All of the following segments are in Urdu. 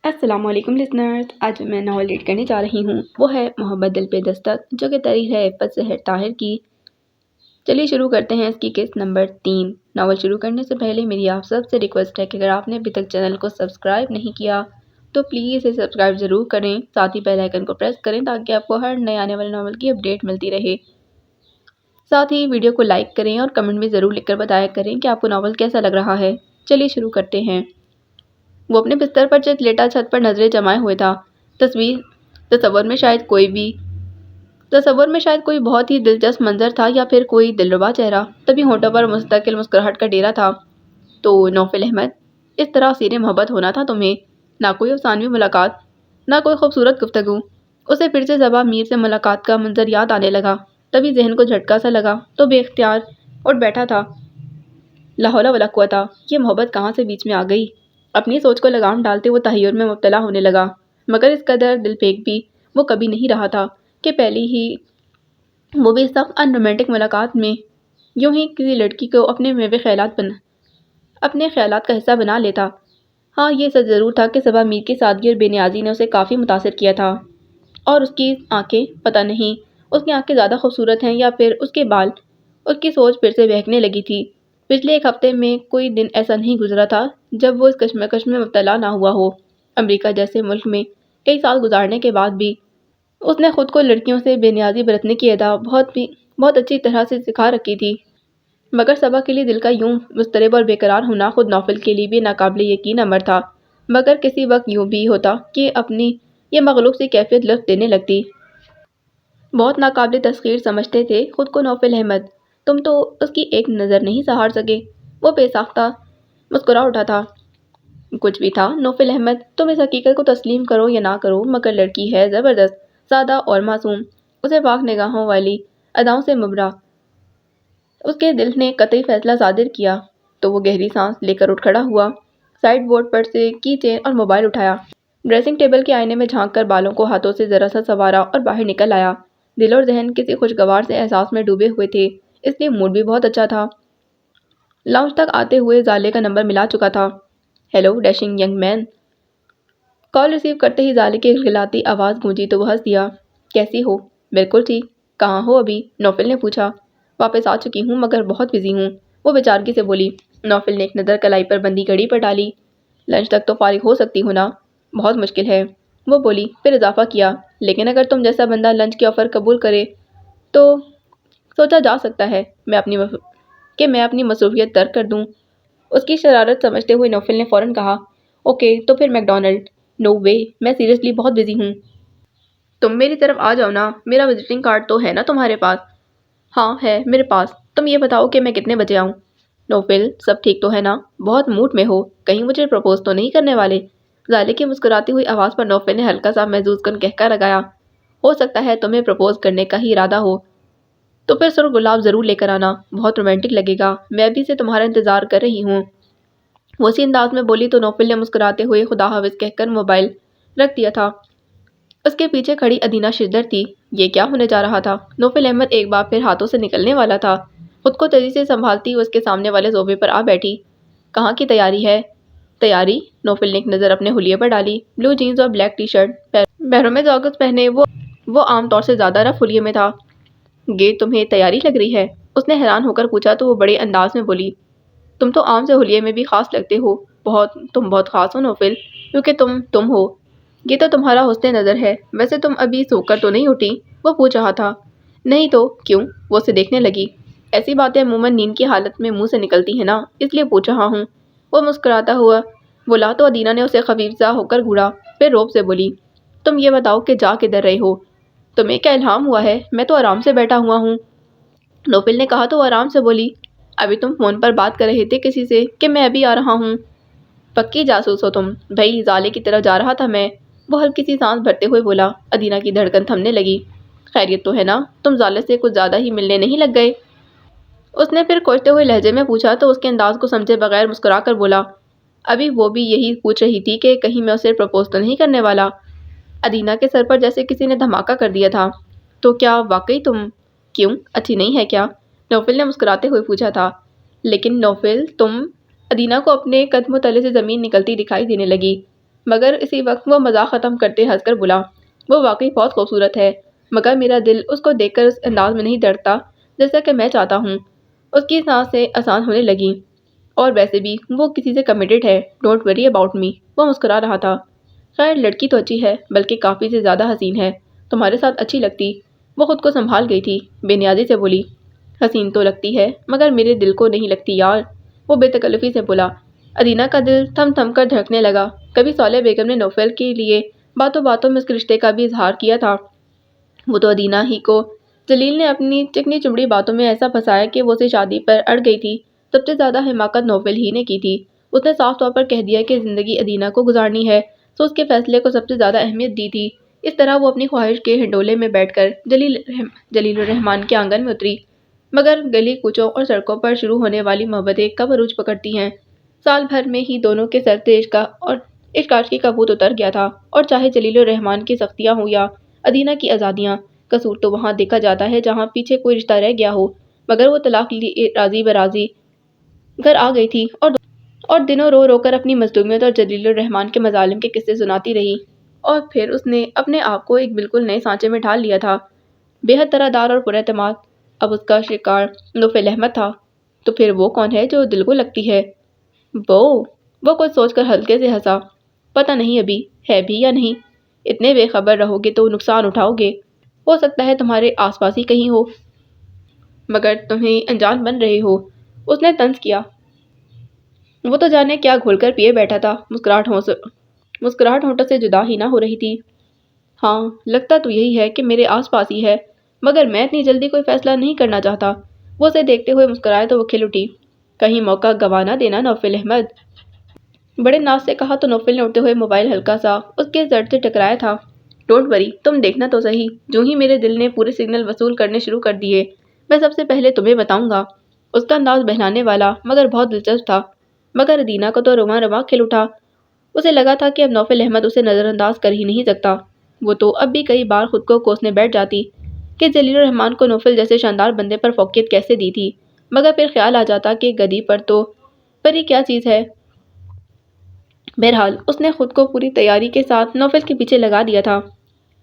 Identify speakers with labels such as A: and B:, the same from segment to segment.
A: السلام علیکم لسنرز، آج میں ناول ریڈ کرنے جا رہی ہوں، وہ ہے محبت دل پہ دستک، جو کہ تحریر ہے عفت سحر طاہر کی۔ چلیے شروع کرتے ہیں اس کی قسط نمبر 3۔ ناول شروع کرنے سے پہلے میری آپ سب سے ریکویسٹ ہے کہ اگر آپ نے ابھی تک چینل کو سبسکرائب نہیں کیا تو پلیز اسے سبسکرائب ضرور کریں، ساتھ ہی بیل آئیکن کو پریس کریں تاکہ آپ کو ہر نئے آنے والے ناول کی اپڈیٹ ملتی رہے۔ ساتھ ہی ویڈیو کو لائک کریں اور کمنٹ میں ضرور لکھ کر بتایا کریں کہ آپ کو ناول کیسا لگ رہا ہے۔ چلیے شروع کرتے ہیں۔ وہ اپنے بستر پر چت لیٹا چھت پر نظریں جمائے ہوئے تھا۔ تصور میں شاید کوئی بہت ہی دلچسپ منظر تھا یا پھر کوئی دلربا چہرہ۔ تبھی ہونٹوں پر مستقل مسکراہٹ کا ڈیرا تھا۔ تو نوفل احمد، اس طرح اسیر محبت ہونا تھا تمہیں؟ نہ کوئی افسانوی ملاقات، نہ کوئی خوبصورت گفتگو۔ اسے پھر سے صبا میر سے ملاقات کا منظر یاد آنے لگا۔ تبھی ذہن کو جھٹکا سا لگا تو بے اختیار اٹھ بیٹھا تھا۔ لا حول ولا قوت، یہ محبت کہاں سے بیچ میں آ گئی؟ اپنی سوچ کو لگام ڈالتے وہ تحیر میں مبتلا ہونے لگا، مگر اس قدر دل پھینک بھی وہ کبھی نہیں رہا تھا کہ پہلی ہی وہ بھی سخت ان رومانٹک ملاقات میں یوں ہی کسی لڑکی کو اپنے خیالات کا حصہ بنا لیتا۔ ہاں، یہ سچ ضرور تھا کہ صبا میر کی سادگی اور بے نیازی نے اسے کافی متاثر کیا تھا، اور اس کی آنکھیں، پتہ نہیں اس کی آنکھیں زیادہ خوبصورت ہیں یا پھر اس کے بال۔ اس کی سوچ پھر سے بہکنے لگی تھی۔ پچھلے ایک ہفتے میں کوئی دن ایسا نہیں گزرا تھا جب وہ اس کشمکش میں مبتلا نہ ہوا ہو۔ امریکہ جیسے ملک میں کئی سال گزارنے کے بعد بھی اس نے خود کو لڑکیوں سے بے نیازی برتنے کی ادا بہت اچھی طرح سے سکھا رکھی تھی، مگر صبا کے لیے دل کا یوں مضطرب اور بے قرار ہونا خود نوفل کے لیے بھی ناقابل یقین امر تھا۔ مگر کسی وقت یوں بھی ہوتا کہ اپنی یہ مغلوب سی کیفیت لطف دینے لگتی۔ بہت ناقابل تسخیر سمجھتے تھے خود کو نوفل احمد، تم تو اس کی ایک نظر نہیں سہار سکے۔ وہ بے ساختہ مسکرا اٹھا تھا۔ کچھ بھی تھا نوفل احمد، تم اس حقیقت کو تسلیم کرو یا نہ کرو، مگر لڑکی ہے زبردست، سادہ اور معصوم، اسے پاک نگاہوں والی اداؤں سے مبرا۔ اس کے دل نے قطعی فیصلہ صادر کیا تو وہ گہری سانس لے کر اٹھ کھڑا ہوا، سائیڈ بورڈ پر سے کی چین اور موبائل اٹھایا، ڈریسنگ ٹیبل کے آئینے میں جھانک کر بالوں کو ہاتھوں سے ذرا سا سنوارا اور باہر نکل آیا۔ دل اور ذہن کسی خوشگوار سے احساس میں ڈوبے ہوئے تھے، اس لیے موڈ بھی بہت اچھا تھا۔ لاؤنج تک آتے ہوئے زالے کا نمبر ملا چکا تھا۔ Hello dashing young man. Call receive کرتے ہی زالے کی گلگلاتی آواز گونجی تو وہ ہنس دیا۔ کیسی ہو؟ بالکل ٹھیک۔ کہاں ہو ابھی؟ نوفل نے پوچھا۔ واپس آ چکی ہوں مگر بہت بزی ہوں، وہ بیچارگی سے بولی۔ نوفل نے ایک نظر کلائی پر بندی گھڑی پر ڈالی۔ لنچ تک تو فارغ ہو سکتی ہو نا؟ بہت مشکل ہے، وہ بولی، پھر اضافہ کیا، لیکن اگر تم جیسا بندہ لنچ کی آفر قبول کرے تو سوچا جا سکتا ہے کہ میں اپنی مصروفیت ترک کر دوں۔ اس کی شرارت سمجھتے ہوئے نوفل نے فوراً کہا، اوکے تو پھر میک ڈونلڈ۔ نو وے، میں سیریسلی بہت بزی ہوں۔ تم میری طرف آ جاؤ نا، میرا وزٹنگ کارڈ تو ہے نا تمہارے پاس؟ ہاں ہے میرے پاس، تم یہ بتاؤ کہ میں کتنے بجے آؤں؟ نوفل، سب ٹھیک تو ہے نا؟ بہت موڈ میں ہو، کہیں مجھے پرپوز تو نہیں کرنے والے؟ زالے کی مسکراتی ہوئی آواز پر نوفل نے ہلکا سا محظوظ کن کہکا لگایا۔ ہو سکتا ہے تمہیں پرپوز کرنے کا ہی ارادہ ہو تو پھر سرخ گلاب ضرور لے کر آنا، بہت رومانٹک لگے گا، میں ابھی سے تمہارا انتظار کر رہی ہوں، وہ اسی انداز میں بولی تو نوفل نے مسکراتے ہوئے خدا حافظ کہہ کر موبائل رکھ دیا تھا۔ اس کے پیچھے کھڑی ادینہ شجدر تھی۔ یہ کیا ہونے جا رہا تھا؟ نوفل احمد ایک بار پھر ہاتھوں سے نکلنے والا تھا۔ خود کو تیزی سے سنبھالتی اس کے سامنے والے صوفے پر آ بیٹھی۔ کہاں کی تیاری ہے؟ تیاری؟ نوفل نے ایک نظر اپنے حلیے پر ڈالی۔ بلو جینز اور بلیک ٹی شرٹ، پیروں میں جاگرس پہنے وہ عام طور سے زیادہ رف حلیے میں تھا۔ یہ تمہیں تیاری لگ رہی ہے؟ اس نے حیران ہو کر پوچھا تو وہ بڑے انداز میں بولی، تم تو عام سے حلیے میں بھی خاص لگتے ہو، تم بہت خاص ہو نوفل، کیونکہ تم ہو۔ یہ تو تمہارا حسن نظر ہے، ویسے تم ابھی سو کر تو نہیں اٹھی؟ وہ پوچھ رہا تھا۔ نہیں تو کیوں؟ وہ اسے دیکھنے لگی۔ ایسی باتیں عموماً نیند کی حالت میں منہ سے نکلتی ہیں نا، اس لیے پوچھ رہا ہوں، وہ مسکراتا ہوا بولا تو ادینہ نے اسے خفیف سا ہو کر گھوڑا، پھر روب سے بولی، تم یہ بتاؤ کہ جا کدھر رہے ہو؟ تمہیں کیا الہام ہوا ہے؟ میں تو آرام سے بیٹھا ہوا ہوں، نوفل نے کہا تو وہ آرام سے بولی، ابھی تم فون پر بات کر رہے تھے کسی سے کہ میں ابھی آ رہا ہوں؟ پکی جاسوس ہو تم۔ بھائی زالے کی طرف جا رہا تھا میں، وہ ہلکی سی سانس بھرتے ہوئے بولا۔ ادینہ کی دھڑکن تھمنے لگی۔ خیریت تو ہے نا؟ تم زالے سے کچھ زیادہ ہی ملنے نہیں لگ گئے؟ اس نے پھر کوستے ہوئے لہجے میں پوچھا تو اس کے انداز کو سمجھے بغیر مسکرا کر بولا، ابھی وہ بھی یہی پوچھ رہی تھی کہ کہیں میں اسے پرپوز تو نہیں کرنے والا؟ ادینہ کے سر پر جیسے کسی نے دھماکہ کر دیا تھا۔ تو کیا واقعی تم؟ کیوں، اچھی نہیں ہے کیا؟ نوفل نے مسکراتے ہوئے پوچھا تھا۔ لیکن نوفل تم، ادینہ کو اپنے قدموں تلے سے زمین نکلتی دکھائی دینے لگی۔ مگر اسی وقت وہ مذاق ختم کرتے ہنس کر بولا، وہ واقعی بہت خوبصورت ہے، مگر میرا دل اس کو دیکھ کر اس انداز میں نہیں دھڑکتا جیسا کہ میں چاہتا ہوں۔ اس کی سانسیں آسان ہونے لگیں، اور ویسے بھی وہ کسی سے کمیٹڈ ہے، ڈونٹ وری اباؤٹ می۔ وہ مسکرا رہا تھا۔ خیر لڑکی تو اچھی ہے، بلکہ کافی سے زیادہ حسین ہے، تمہارے ساتھ اچھی لگتی۔ وہ خود کو سنبھال گئی تھی، بے نیازی سے بولی، حسین تو لگتی ہے مگر میرے دل کو نہیں لگتی یار، وہ بے تکلفی سے بولا۔ ادینہ کا دل تھم تھم کر دھڑکنے لگا۔ کبھی صالح بیگم نے نوفل کے لیے باتوں باتوں میں اس کے رشتے کا بھی اظہار کیا تھا، وہ تو ادینہ ہی کو جلیل نے اپنی چکنی چمڑی باتوں میں ایسا پھنسایا کہ وہ اسے شادی پر اڑ گئی تھی۔ سب سے زیادہ حماقت نوفل ہی نے کی تھی۔ اس نے صاف طور پر کہہ دیا کہ زندگی ادینہ کو گزارنی ہے، تو اس کے فیصلے کو سب سے زیادہ اہمیت دی تھی۔ اس طرح وہ اپنی خواہش کے ہنڈولے میں بیٹھ کر جلیل الرحمن کے آنگن میں اتری۔ مگر گلی کوچوں اور سڑکوں پر شروع ہونے والی محبتیں کب عروج پکڑتی ہیں؟ سال بھر میں ہی دونوں کے سر سے عشق عاشقی کا بھوت اتر گیا تھا، اور چاہے جلیل الرحمن کی سختیاں ہوں یا ادینہ کی آزادیاں، قصور تو وہاں دیکھا جاتا ہے جہاں پیچھے کوئی رشتہ رہ گیا ہو۔ مگر وہ طلاق لیے راضی براضی گھر آ گئی تھی، اور دنوں رو رو کر اپنی مظلومیت اور جلیل الرحمن کے مظالم کے قصے سناتی رہی۔ اور پھر اس نے اپنے آپ کو ایک بالکل نئے سانچے میں ڈھال لیا تھا، بے حد طرح دار اور پراعتماد۔ اب اس کا شکار نوفل احمد تھا۔ تو پھر وہ کون ہے جو دل کو لگتی ہے؟ وہ کچھ سوچ کر ہلکے سے ہنسا۔ پتہ نہیں ابھی ہے بھی یا نہیں، اتنے بے خبر رہو گے تو نقصان اٹھاؤ گے، ہو سکتا ہے تمہارے آس پاس ہی کہیں ہو، مگر تمہیں انجان بن رہے ہو۔ اس نے طنز کیا۔ وہ تو جانے کیا گھول کر پیے بیٹھا تھا۔ مسکراہٹ ہونٹوں سے جدا ہی نہ ہو رہی تھی۔ ہاں لگتا تو یہی ہے کہ میرے آس پاس ہی ہے، مگر میں اتنی جلدی کوئی فیصلہ نہیں کرنا چاہتا۔ وہ اسے دیکھتے ہوئے مسکرائے تو وہ کھل اٹھی۔ کہیں موقع گنوا نہ دینا نوفل احمد، بڑے ناز سے کہا تو نوفل نے اٹھتے ہوئے موبائل ہلکا سا اس کے زر سے ٹکرایا تھا۔ ڈونٹ وری، تم دیکھنا تو صحیح، جو ہی میرے دل نے پورے سگنل وصول کرنے شروع کر دیے، میں سب سے پہلے تمہیں بتاؤں گا۔ اس کا انداز بہلانے والا مگر بہت دلچسپ تھا، مگر ادینہ کو تو رواں رواں کھل اٹھا۔ اسے لگا تھا کہ اب نوفل احمد اسے نظر انداز کر ہی نہیں سکتا۔ وہ تو اب بھی کئی بار خود کو کوسنے بیٹھ جاتی کہ جلیل الرحمن کو نوفل جیسے شاندار بندے پر فوقیت کیسے دی تھی، مگر پھر خیال آ جاتا کہ گدی پر تو پری کیا چیز ہے۔ بہرحال اس نے خود کو پوری تیاری کے ساتھ نوفل کے پیچھے لگا دیا تھا۔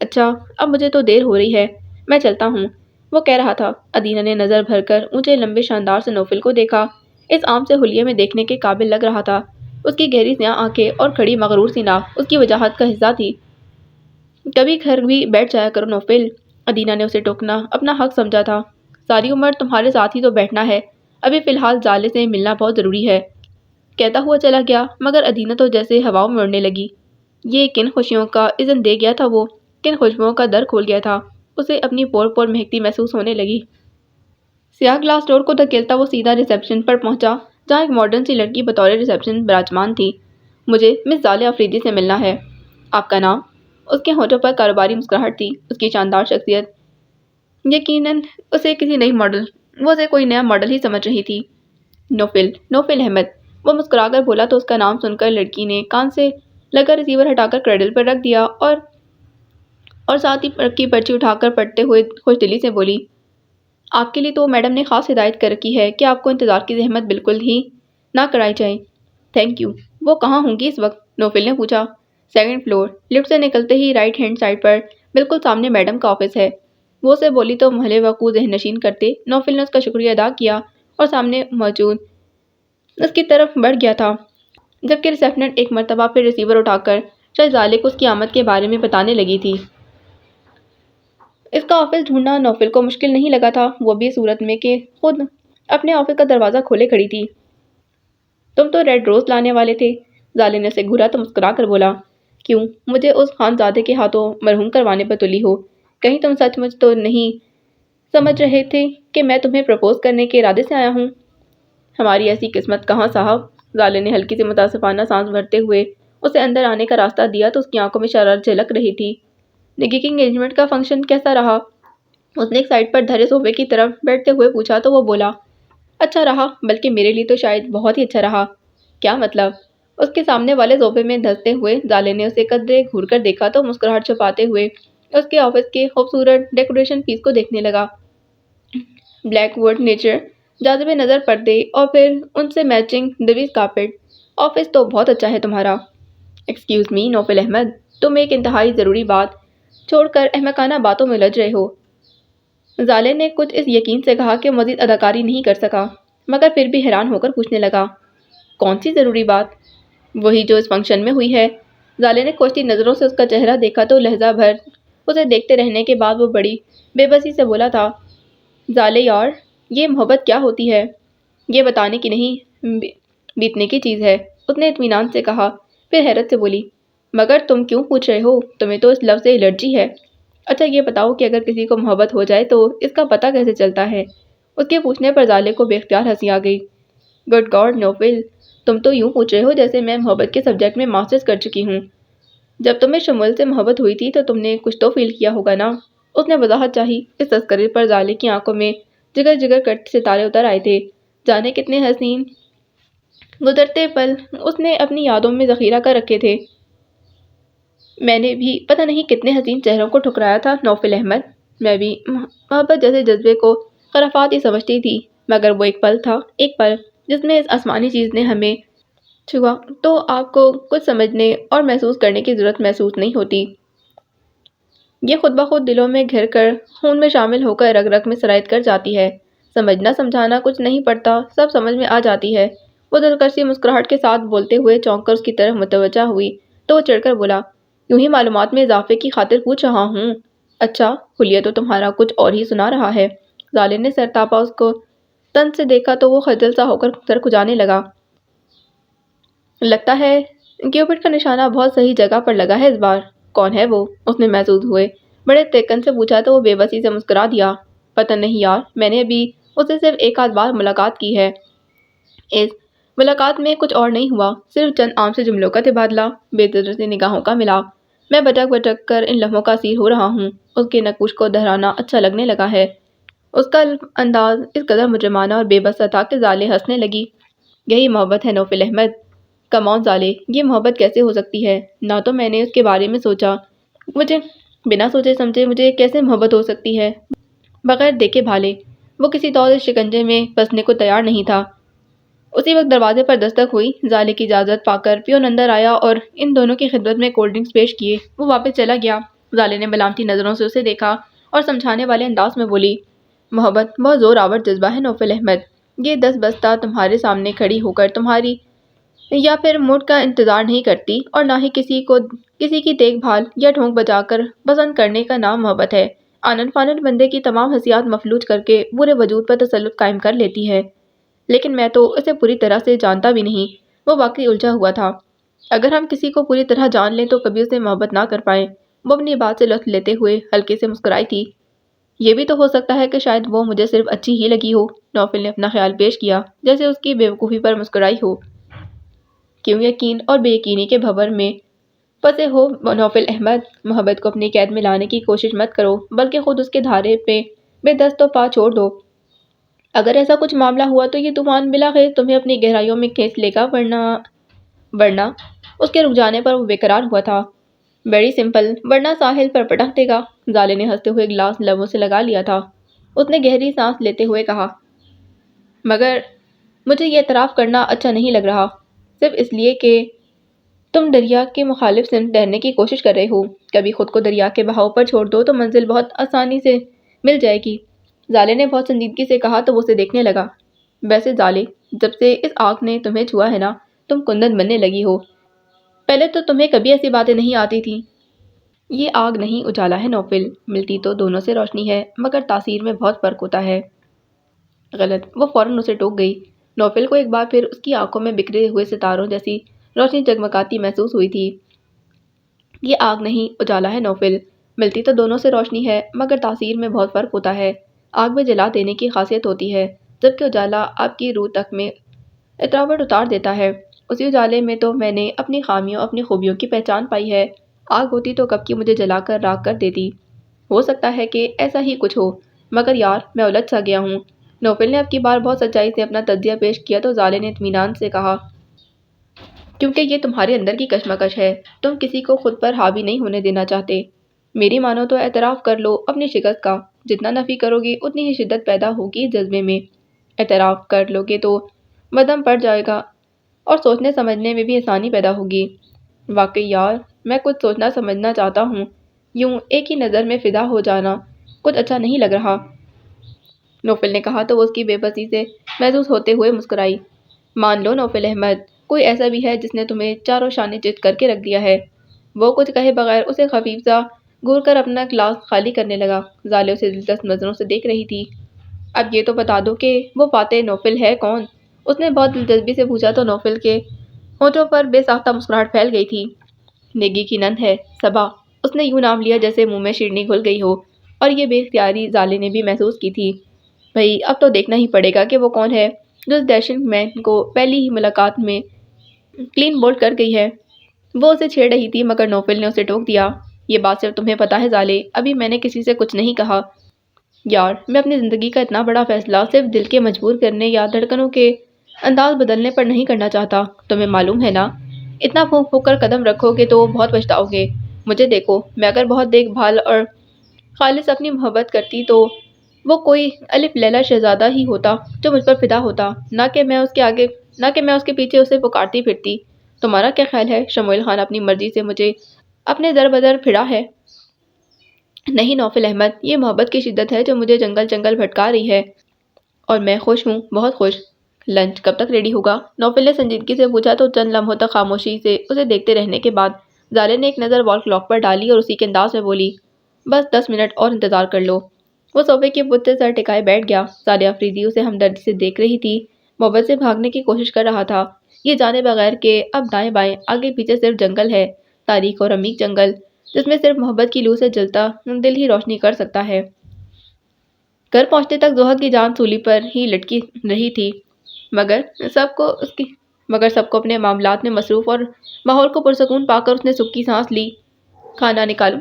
A: اچھا اب مجھے تو دیر ہو رہی ہے، میں چلتا ہوں، وہ کہہ رہا تھا۔ ادینہ نے نظر بھر کر اونچے لمبے شاندار سے نوفل کو دیکھا۔ اس عام سے حلیے میں دیکھنے کے قابل لگ رہا تھا۔ اس کی گہری سیاہ آنکھیں اور کھڑی مغرور سی ناک اس کی وجاہت کا حصہ تھی۔ کبھی گھر بھی بیٹھ جایا کرو نوفل، ادینہ نے اسے ٹوکنا اپنا حق سمجھا تھا۔ ساری عمر تمہارے ساتھ ہی تو بیٹھنا ہے، ابھی فی الحال زالے سے ملنا بہت ضروری ہے، کہتا ہوا چلا گیا۔ مگر ادینہ تو جیسے ہواؤں میں اڑنے لگی۔ یہ کن خوشیوں کا اذن دے گیا تھا، وہ کن خوشبوؤں کا در کھول گیا تھا، اسے اپنی پور پور مہکتی محسوس ہونے لگی۔ سیاہ گلاس ڈور کو دھکیلتا وہ سیدھا ریسیپشن پر پہنچا، جہاں ایک ماڈرن سی لڑکی بطور ریسیپشن براجمان تھی۔ مجھے مس زالے آفریدی سے ملنا ہے۔ آپ کا نام؟ اس کے ہونٹوں پر کاروباری مسکراہٹ تھی۔ اس کی شاندار شخصیت یقیناً وہ اسے کوئی نیا ماڈل ہی سمجھ رہی تھی۔ نوفل احمد، وہ مسکرا کر بولا تو اس کا نام سن کر لڑکی نے کان سے لگا ریسیور ہٹا کر کریڈل پر رکھ دیا، اور ساتھ ہی کی پرچی اٹھا کر پڑھتے ہوئے خوش دلی سے بولی، آپ کے لیے تو میڈم نے خاص ہدایت کر رکھی ہے کہ آپ کو انتظار کی زحمت بالکل ہی نہ کرائی جائے۔ Thank you. وہ کہاں ہوں گی اس وقت؟ نوفل نے پوچھا۔ سیکنڈ فلور، لفٹ سے نکلتے ہی رائٹ ہینڈ سائڈ پر بالکل سامنے میڈم کا آفس ہے، وہ اسے بولی تو محلے وقوع ذہن نشین کرتے نوفل نے اس کا شکریہ ادا کیا اور سامنے موجود اس کی طرف بڑھ گیا تھا، جبکہ ریسیپشنسٹ ایک مرتبہ پھر ریسیور اٹھا کر شاید زالے کو اس کی آمد کے بارے میں بتانے لگی تھی۔ اس کا آفس ڈھونڈنا نوفل کو مشکل نہیں لگا تھا، وہ بھی اس صورت میں کہ خود اپنے آفس کا دروازہ کھولے کھڑی تھی۔ تم تو ریڈ روز لانے والے تھے، زالے نے اسے گھورا تو مسکرا کر بولا۔ کیوں، مجھے اس خانزادے کے ہاتھوں مرہوم کروانے پر تلی ہو؟ کہیں تم سچ مچ تو نہیں سمجھ رہے تھے کہ میں تمہیں پرپوز کرنے کے ارادے سے آیا ہوں؟ ہماری ایسی قسمت کہاں صاحب، زالے نے ہلکی سے متاسفانہ سانس بھرتے ہوئے اسے اندر آنے کا راستہ دیا تو اس کی آنکھوں میں شرارت جھلک رہی تھی۔ نکی انگیجمنٹ کا فنکشن کیسا رہا؟ اس نے ایک سائڈ پر دھرے صوفے کی طرف بیٹھتے ہوئے پوچھا تو وہ بولا، اچھا رہا، بلکہ میرے لیے تو شاید بہت ہی اچھا رہا۔ کیا مطلب؟ اس کے سامنے والے صوفے میں دھنستے ہوئے زالے نے اسے قدرے گھور کر دیکھا تو مسکراہٹ چھپاتے ہوئے اس کے آفس کے خوبصورت ڈیکوریشن پیس کو دیکھنے لگا۔ بلیک ووڈ نیچر، جاذب نظر پردے اور پھر ان سے میچنگ دویز کارپٹ۔ آفس تو بہت اچھا ہے تمہارا۔ ایکسکیوز می نوفل احمد، تم ایک انتہائی ضروری بات چھوڑ کر احمقانہ باتوں میں الجھ رہے ہو۔ زالے نے کچھ اس یقین سے کہا کہ مزید اداکاری نہیں کر سکا، مگر پھر بھی حیران ہو کر پوچھنے لگا، کون سی ضروری بات؟ وہی جو اس فنکشن میں ہوئی ہے۔ زالے نے کوشتی نظروں سے اس کا چہرہ دیکھا تو لہجہ بھر اسے دیکھتے رہنے کے بعد وہ بڑی بے بسی سے بولا تھا، زالے یار، یہ محبت کیا ہوتی ہے؟ یہ بتانے کی نہیں، بیتنے کی چیز ہے، اس نے اطمینان سے کہا، پھر حیرت سے بولی، مگر تم کیوں پوچھ رہے ہو؟ تمہیں تو اس لفظ سے الرجی ہے۔ اچھا یہ بتاؤ کہ اگر کسی کو محبت ہو جائے تو اس کا پتہ کیسے چلتا ہے؟ اس کے پوچھنے پر زالے کو بے اختیار ہنسی آ گئی۔ گڈ گاڈ نوفل، تم تو یوں پوچھ رہے ہو جیسے میں محبت کے سبجیکٹ میں ماسٹرز کر چکی ہوں۔ جب تمہیں شمول سے محبت ہوئی تھی تو تم نے کچھ تو فیل کیا ہوگا نا؟ اس نے وضاحت چاہی۔ اس تذکرے پر زالے کی آنکھوں میں جگر جگر کرتے ستارے اتر آئے تھے۔ جانے کتنے حسین گزرتے پل اس نے اپنی یادوں میں ذخیرہ کر رکھے تھے۔ میں نے بھی پتہ نہیں کتنے حسین چہروں کو ٹھکرایا تھا نوفل احمد، میں بھی محبت جیسے جذبے کو خرافات ہی سمجھتی تھی، مگر وہ ایک پل تھا، ایک پل جس میں اس آسمانی چیز نے ہمیں چھوا تو آپ کو کچھ سمجھنے اور محسوس کرنے کی ضرورت محسوس نہیں ہوتی۔ یہ خود بخود دلوں میں گھر کر خون میں شامل ہو کر رگ رگ میں سرایت کر جاتی ہے۔ سمجھنا سمجھانا کچھ نہیں پڑتا، سب سمجھ میں آ جاتی ہے۔ وہ دلکش سی مسکراہٹ کے ساتھ بولتے ہوئے چونک کر اس کی طرف متوجہ ہوئی تو وہ چڑھ کر بولا، یوں ہی معلومات میں اضافے کی خاطر پوچھ رہا ہوں۔ اچھا، حلیہ تو تمہارا کچھ اور ہی سنا رہا ہے۔ زالے نے سر تاپا اس کو تن سے دیکھا تو وہ خجل سا ہو کر سر کھجانے لگا۔ لگتا ہے کیوپٹ کا نشانہ بہت صحیح جگہ پر لگا ہے اس بار۔ کون ہے وہ؟ اس نے محظوظ ہوئے بڑے تیکن سے پوچھا تو وہ بے بسی سے مسکرا دیا، پتہ نہیں یار، میں نے ابھی اس سے صرف ایک آدھ بار ملاقات کی ہے۔ اس ملاقات میں کچھ اور نہیں ہوا، صرف چند عام سے جملوں کا تبادلہ، بے ضرورت نگاہوں کا ملاپ۔ میں بھٹک بھٹک کر ان لمحوں کا اسیر ہو رہا ہوں۔ اس کے نقوش کو دہرانا اچھا لگنے لگا ہے۔ اس کا انداز اس قدر مجرمانہ اور بے بس سا تھا کہ زالے ہنسنے لگی۔ یہی محبت ہے نوفل احمد۔ کم آن زالے، یہ محبت کیسے ہو سکتی ہے؟ نہ تو میں نے اس کے بارے میں سوچا، مجھے بنا سوچے سمجھے مجھے کیسے محبت ہو سکتی ہے بغیر دیکھے بھالے؟ وہ کسی طور اس شکنجے میں پھنسنے کو تیار نہیں تھا۔ اسی وقت دروازے پر دستک ہوئی۔ زالے کی اجازت پا کر پیون اندر آیا اور ان دونوں کی خدمت میں کولڈ ڈرنکس پیش کیے۔ وہ واپس چلا گیا۔ زالے نے ملامتی نظروں سے اسے دیکھا اور سمجھانے والے انداز میں بولی، محبت بہت زور آور جذبہ ہے نوفل احمد۔ یہ دست بستہ تمہارے سامنے کھڑی ہو کر تمہاری یا پھر موڈ کا انتظار نہیں کرتی، اور نہ ہی کسی کی دیکھ بھال یا ڈھونک بجا کر پسند کرنے کا نام محبت ہے۔ آنن فانن بندے کی تمام حسیات مفلوج کر کے پورے وجود پر تسلط قائم کر لیتی ہے۔ لیکن میں تو اسے پوری طرح سے جانتا بھی نہیں۔ وہ واقعی الجھا ہوا تھا۔ اگر ہم کسی کو پوری طرح جان لیں تو کبھی اسے محبت نہ کر پائیں۔ وہ اپنی بات سے لطف لیتے ہوئے ہلکے سے مسکرائی تھی۔ یہ بھی تو ہو سکتا ہے کہ شاید وہ مجھے صرف اچھی ہی لگی ہو۔ نوفل نے اپنا خیال پیش کیا، جیسے اس کی بے وقوفی پر مسکرائی ہو۔ کیوں یقین اور بے یقینی کے بھنور میں پھنسے ہو نوفل احمد؟ محبت کو اپنی قید میں لانے کی کوشش مت کرو، بلکہ خود اس کے دھارے پہ بے دست و پا چھوڑ دو۔ اگر ایسا کچھ معاملہ ہوا تو یہ طوفان بلاخیر تمہیں اپنی گہرائیوں میں کھینچ لے گا، ورنہ اس کے رک جانے پر وہ بے قرار ہوا تھا۔ ویری سمپل، ورنہ ساحل پر پٹک دے گا۔ زالے نے ہنستے ہوئے گلاس لبوں سے لگا لیا تھا۔ اس نے گہری سانس لیتے ہوئے کہا، مگر مجھے یہ اعتراف کرنا اچھا نہیں لگ رہا، صرف اس لیے کہ تم دریا کے مخالف سمت تیرنے کی کوشش کر رہے ہو۔ کبھی خود کو دریا کے بہاؤ پر چھوڑ دو تو منزل بہت آسانی سے مل جائے گی۔ زالے نے بہت سنجیدگی سے کہا تو وہ اسے دیکھنے لگا۔ ویسے زالے، جب سے اس آگ نے تمہیں چھوا ہے نا، تم کندن بننے لگی ہو۔ پہلے تو تمہیں کبھی ایسی باتیں نہیں آتی تھیں۔ یہ آگ نہیں اجالا ہے نوفل، ملتی تو دونوں سے روشنی ہے، مگر تاثیر میں بہت فرق ہوتا ہے۔ غلط، وہ فوراً اسے ٹوک گئی۔ نوفل کو ایک بار پھر اس کی آنکھوں میں بکھرے ہوئے ستاروں جیسی روشنی جگمگاتی محسوس ہوئی تھی۔ یہ آگ نہیں اجالا ہے نوفل، ملتی تو دونوں سے روشنی ہے، مگر تاثیر میں بہت فرق ہوتا ہے۔ آگ میں جلا دینے کی خاصیت ہوتی ہے، جبکہ اجالا آپ کی روح تک میں اتراوٹ اتار دیتا ہے۔ اسی اجالے میں تو میں نے اپنی خامیوں اپنی خوبیوں کی پہچان پائی ہے۔ آگ ہوتی تو کب کی مجھے جلا کر راکھ کر دیتی۔ ہو سکتا ہے کہ ایسا ہی کچھ ہو، مگر یار میں الجھ سا گیا ہوں۔ نوفل نے اب کی بار بہت سچائی سے اپنا تجزیہ پیش کیا تو زالے نے اطمینان سے کہا، کیونکہ یہ تمہارے اندر کی کشمکش ہے، تم کسی کو خود پر حاوی نہیں ہونے دینا چاہتے۔ میری مانو تو اعتراف کر لو اپنی شکست کا، جتنا نفی کرو گے اتنی ہی شدت پیدا ہوگی اس جذبے میں۔ اعتراف کر لو گے تو وزن پڑ جائے گا اور سوچنے سمجھنے میں بھی آسانی پیدا ہوگی۔ واقعی یار، میں کچھ سوچنا سمجھنا چاہتا ہوں، یوں ایک ہی نظر میں فدا ہو جانا کچھ اچھا نہیں لگ رہا، نوفل نے کہا تو وہ اس کی بے بسی سے محسوس ہوتے ہوئے مسکرائی۔ مان لو نوفل احمد، کوئی ایسا بھی ہے جس نے تمہیں چاروں شانے چت کر کے رکھ دیا ہے۔ وہ کچھ کہے بغیر اسے خفیف سا گور کر اپنا گلاس خالی کرنے لگا۔ زالے اسے دلچسپ نظروں سے دیکھ رہی تھی۔ اب یہ تو بتا دو کہ وہ فاتح نوفل ہے کون؟ اس نے بہت دلچسپی سے پوچھا تو نوفل کے ہونٹوں پر بے ساختہ مسکراہٹ پھیل گئی تھی۔ نیگی کی نند ہے، صبا۔ اس نے یوں نام لیا جیسے منہ میں شیرنی گھل گئی ہو، اور یہ بے اختیاری زالے نے بھی محسوس کی تھی۔ بھئی اب تو دیکھنا ہی پڑے گا کہ وہ کون ہے جو اس ڈیشنگ مین کو پہلی ہی ملاقات میں کلین بولڈ کر گئی ہے۔ وہ اسے چھیڑ رہی تھی مگر نوفل نے اسے ٹوک دیا۔ یہ بات صرف تمہیں پتا ہے زالے، ابھی میں نے کسی سے کچھ نہیں کہا۔ یار، میں اپنی زندگی کا اتنا بڑا فیصلہ صرف دل کے مجبور کرنے یا دھڑکنوں کے انداز بدلنے پر نہیں کرنا چاہتا، تمہیں معلوم ہے نا؟ اتنا پھونک پھونک کر قدم رکھو گے تو بہت پچھتاؤ گے۔ مجھے دیکھو، میں اگر بہت دیکھ بھال اور خالص اپنی محبت کرتی تو وہ کوئی الف لیلا شہزادہ ہی ہوتا جو مجھ پر فدا ہوتا، نہ کہ میں اس کے پیچھے اسے پکارتی پھرتی۔ تمہارا کیا خیال ہے شموئیل خان اپنی مرضی سے مجھے اپنے در بدر پھرا ہے؟ نہیں نوفل احمد، یہ محبت کی شدت ہے جو مجھے جنگل جنگل بھٹکا رہی ہے، اور میں خوش ہوں، بہت خوش۔ لنچ کب تک ریڈی ہوگا؟ نوفل نے سنجیدگی سے پوچھا تو چند لمحوں تک خاموشی سے اسے دیکھتے رہنے کے بعد زالے نے ایک نظر وال کلاک پر ڈالی اور اسی کے انداز میں بولی، بس 10 منٹ اور انتظار کر لو۔ وہ صوفے کے پت سے سر ٹکائے بیٹھ گیا۔ زالے افریدی اسے ہمدردی سے دیکھ رہی تھی، محبت سے بھاگنے کی کوشش کر رہا تھا، یہ جانے بغیر کہ اب دائیں بائیں آگے پیچھے صرف جنگل ہے، تاریک اور عمیق جنگل، جس میں صرف محبت کی لو سے جلتا دل ہی روشنی کر سکتا ہے۔ گھر پہنچنے تک زہد کی جان سولی پر ہی لٹکی رہی تھی، مگر سب کو اپنے معاملات میں مصروف اور ماحول کو پرسکون پا کر اس نے سکھ کی سانس لی۔ کھانا نکالوں؟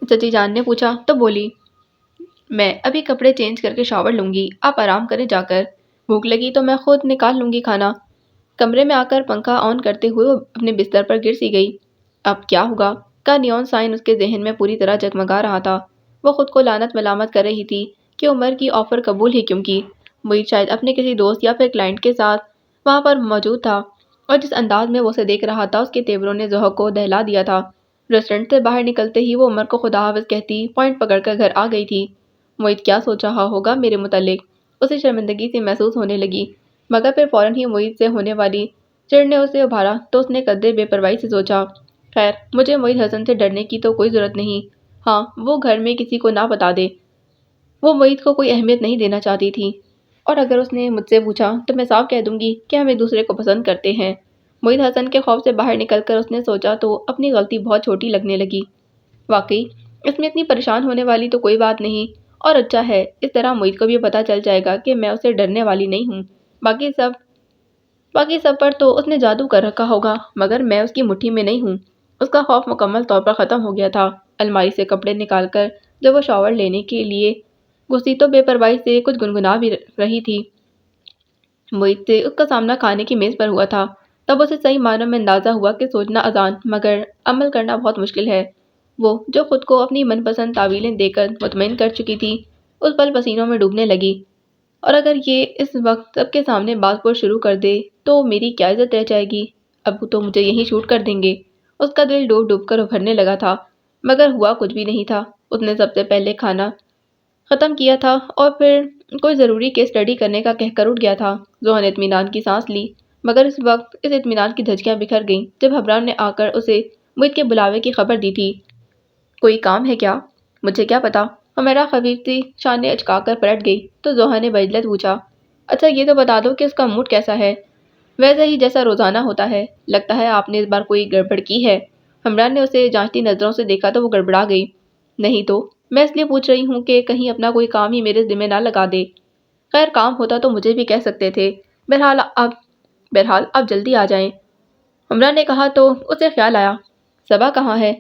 A: چچی جان نے پوچھا تو بولی، میں ابھی کپڑے چینج کر کے شاور لوں گی، آپ آرام کریں جا کر، بھوک لگی تو میں خود نکال لوں گی کھانا۔ کمرے میں آ کر پنکھا آن کرتے ہوئے وہ اپنے بستر پر گر سی گئی۔ اب کیا ہوگا کا نیون سائن اس کے ذہن میں پوری طرح جگمگا رہا تھا۔ وہ خود کو لعنت ملامت کر رہی تھی کہ عمر کی آفر قبول ہی کیوں کی۔ معید شاید اپنے کسی دوست یا پھر کلائنٹ کے ساتھ وہاں پر موجود تھا، اور جس انداز میں وہ اسے دیکھ رہا تھا اس کے تیوروں نے زہر کو دہلا دیا تھا۔ ریسٹورنٹ سے باہر نکلتے ہی وہ عمر کو خدا حافظ کہتی پوائنٹ پکڑ کر گھر آ گئی تھی۔ معید کیا سوچ رہا ہوگا میرے متعلق؟ اسے شرمندگی سی محسوس ہونے لگی، مگر پھر فوراً ہی معید سے ہونے والی چڑ نے اسے ابھارا تو اس نے قدرے بے پرواہی سے سوچا، خیر مجھے معید حسن سے ڈرنے کی تو کوئی ضرورت نہیں۔ ہاں وہ گھر میں کسی کو نہ بتا دے، وہ معید کو کوئی اہمیت نہیں دینا چاہتی تھی، اور اگر اس نے مجھ سے پوچھا تو میں صاف کہہ دوں گی کہ ہم ایک دوسرے کو پسند کرتے ہیں۔ معید حسن کے خوف سے باہر نکل کر اس نے سوچا تو اپنی غلطی بہت چھوٹی لگنے لگی۔ واقعی اس میں اتنی پریشان ہونے والی تو کوئی بات نہیں، اور اچھا ہے، اس طرح معید کو بھی پتہ چل جائے گا کہ میں اسے ڈرنے والی نہیں ہوں۔ باقی سب پر تو اس نے جادو کر رکھا ہوگا، مگر میں اس کی مٹھی میں نہیں ہوں۔ اس کا خوف مکمل طور پر ختم ہو گیا تھا۔ الماری سے کپڑے نکال کر جب وہ شاور لینے کے لیے گھسی تو بے پرواہی سے کچھ گنگنا بھی رہی تھی۔ معید سے اس کا سامنا کھانے کی میز پر ہوا تھا، تب اسے صحیح معنوں میں اندازہ ہوا کہ سوچنا آسان مگر عمل کرنا بہت مشکل ہے۔ وہ جو خود کو اپنی من پسند تعویلیں دے کر مطمئن کر چکی تھی، اس پل پسینوں میں ڈوبنے لگی، اور اگر یہ اس وقت سب کے سامنے بات پر شروع کر دے تو میری کیا عزت رہ جائے گی؟ ابو تو مجھے یہیں شوٹ کر دیں گے۔ اس کا دل ڈوب ڈوب کر ابھرنے لگا تھا، مگر ہوا کچھ بھی نہیں تھا۔ اس نے سب سے پہلے کھانا ختم کیا تھا اور پھر کوئی ضروری کیس اسٹڈی کرنے کا کہہ کر اٹھ گیا تھا۔ زوہا نے اطمینان کی سانس لی، مگر اس وقت اس اطمینان کی دھجکیاں بکھر گئیں جب حبران نے آ کر اسے معید کے بلاوے کی خبر دی تھی۔ کوئی کام ہے کیا؟ مجھے کیا پتا؟ ہمیرا خفیف سی شانے اچکا کر پلٹ گئی تو زوہا نے بجلت پوچھا، اچھا یہ تو بتا دو کہ اس کا موڈ کیسا ہے؟ ویسا ہی جیسا روزانہ ہوتا ہے، لگتا ہے آپ نے اس بار کوئی گڑبڑ کی ہے۔ حمران نے اسے جانچتی نظروں سے دیکھا تو وہ گڑبڑا گئی۔ نہیں تو، میں اس لیے پوچھ رہی ہوں کہ کہیں اپنا کوئی کام ہی میرے ذمہ نہ لگا دے۔ خیر کام ہوتا تو مجھے بھی کہہ سکتے تھے، بہرحال آپ جلدی آ جائیں۔ حمران نے کہا تو اسے خیال آیا، صبا کہاں ہے؟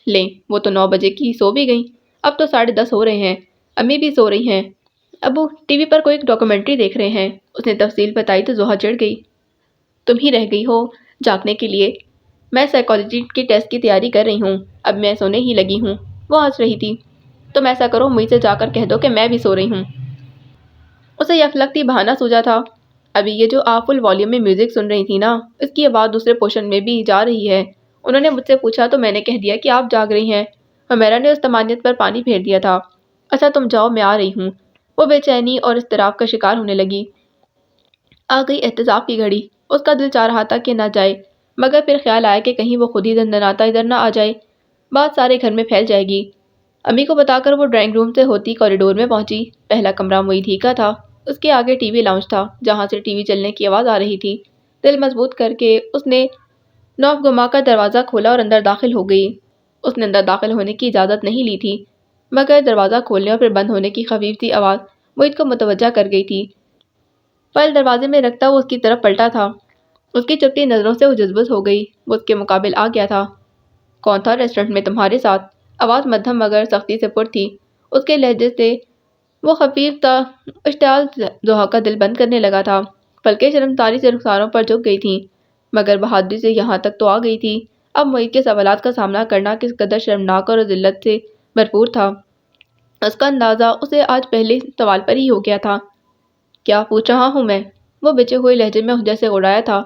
A: لیں وہ تو 9 بجے کی سو بھی گئیں، اب تو 10:30 ہو رہے ہیں، امی بھی سو رہی ہیں، ابو ٹی وی پر کوئی ڈاکومنٹری دیکھ رہے ہیں۔ اس نے تفصیل بتائی تو زوہا چڑھ گئی، تم ہی رہ گئی ہو جاگنے کے لیے، میں سائیکالوجی کے ٹیسٹ کی تیاری کر رہی ہوں، اب میں سونے ہی لگی ہوں۔ وہ ہنس رہی تھی، تم ایسا کرو مجھ سے جا کر کہہ دو کہ میں بھی سو رہی ہوں۔ اسے یکلختی بہانہ سوجا تھا، ابھی یہ جو آپ فل والیوم میں میوزک سن رہی تھی نا، اس کی آواز دوسرے پورشن میں بھی جا رہی ہے، انہوں نے مجھ سے پوچھا تو میں نے کہہ دیا کہ آپ جاگ رہی ہیں۔ حمیرہ نے اس طمانینت پر پانی پھیر دیا تھا۔ اچھا تم جاؤ، میں آ رہی ہوں۔ وہ بے چینی اور اضطراب کا شکار ہونے لگی۔ آ گئی احتساب کی گھڑی۔ اس کا دل چاہ رہا تھا کہ نہ جائے، مگر پھر خیال آیا کہ کہیں وہ خود ہی دندناتا ادھر نہ آ جائے، بات سارے گھر میں پھیل جائے گی۔ امی کو بتا کر وہ ڈرائنگ روم سے ہوتی کوریڈور میں پہنچی۔ پہلا کمرہ معید ہی کا تھا۔ اس کے آگے ٹی وی لاؤنج تھا، جہاں سے ٹی وی چلنے کی آواز آ رہی تھی۔ دل مضبوط کر کے اس نے نوب گما کر دروازہ کھولا اور اندر داخل ہو گئی۔ اس نے اندر داخل ہونے کی اجازت نہیں لی تھی، مگر دروازہ کھولنے اور پھر بند ہونے کی خفیف سی آواز معید کو متوجہ کر گئی تھی۔ فائل دروازے میں رکھتا وہ اس کی طرف پلٹا تھا۔ اس کی چپٹی نظروں سے وہ جذبت ہو گئی۔ وہ اس کے مقابل آ گیا تھا۔ کون تھا ریسٹورنٹ میں تمہارے ساتھ؟ آواز مدھم مگر سختی سے پر تھی۔ اس کے لہجے سے وہ خفیف تا اشتعال ضحیٰ کا دل بند کرنے لگا تھا۔ پلکیں شرمساری سے رخساروں پر جھک گئی تھیں، مگر بہادری سے یہاں تک تو آ گئی تھی۔ اب معید کے سوالات کا سامنا کرنا کس قدر شرمناک اور ذلت سے بھرپور تھا، اس کا اندازہ اسے آج پہلے سوال پر ہی ہو گیا تھا۔ کیا پوچھ رہا ہوں میں؟ وہ بچے ہوئے لہجے میں جیسے اڑایا تھا۔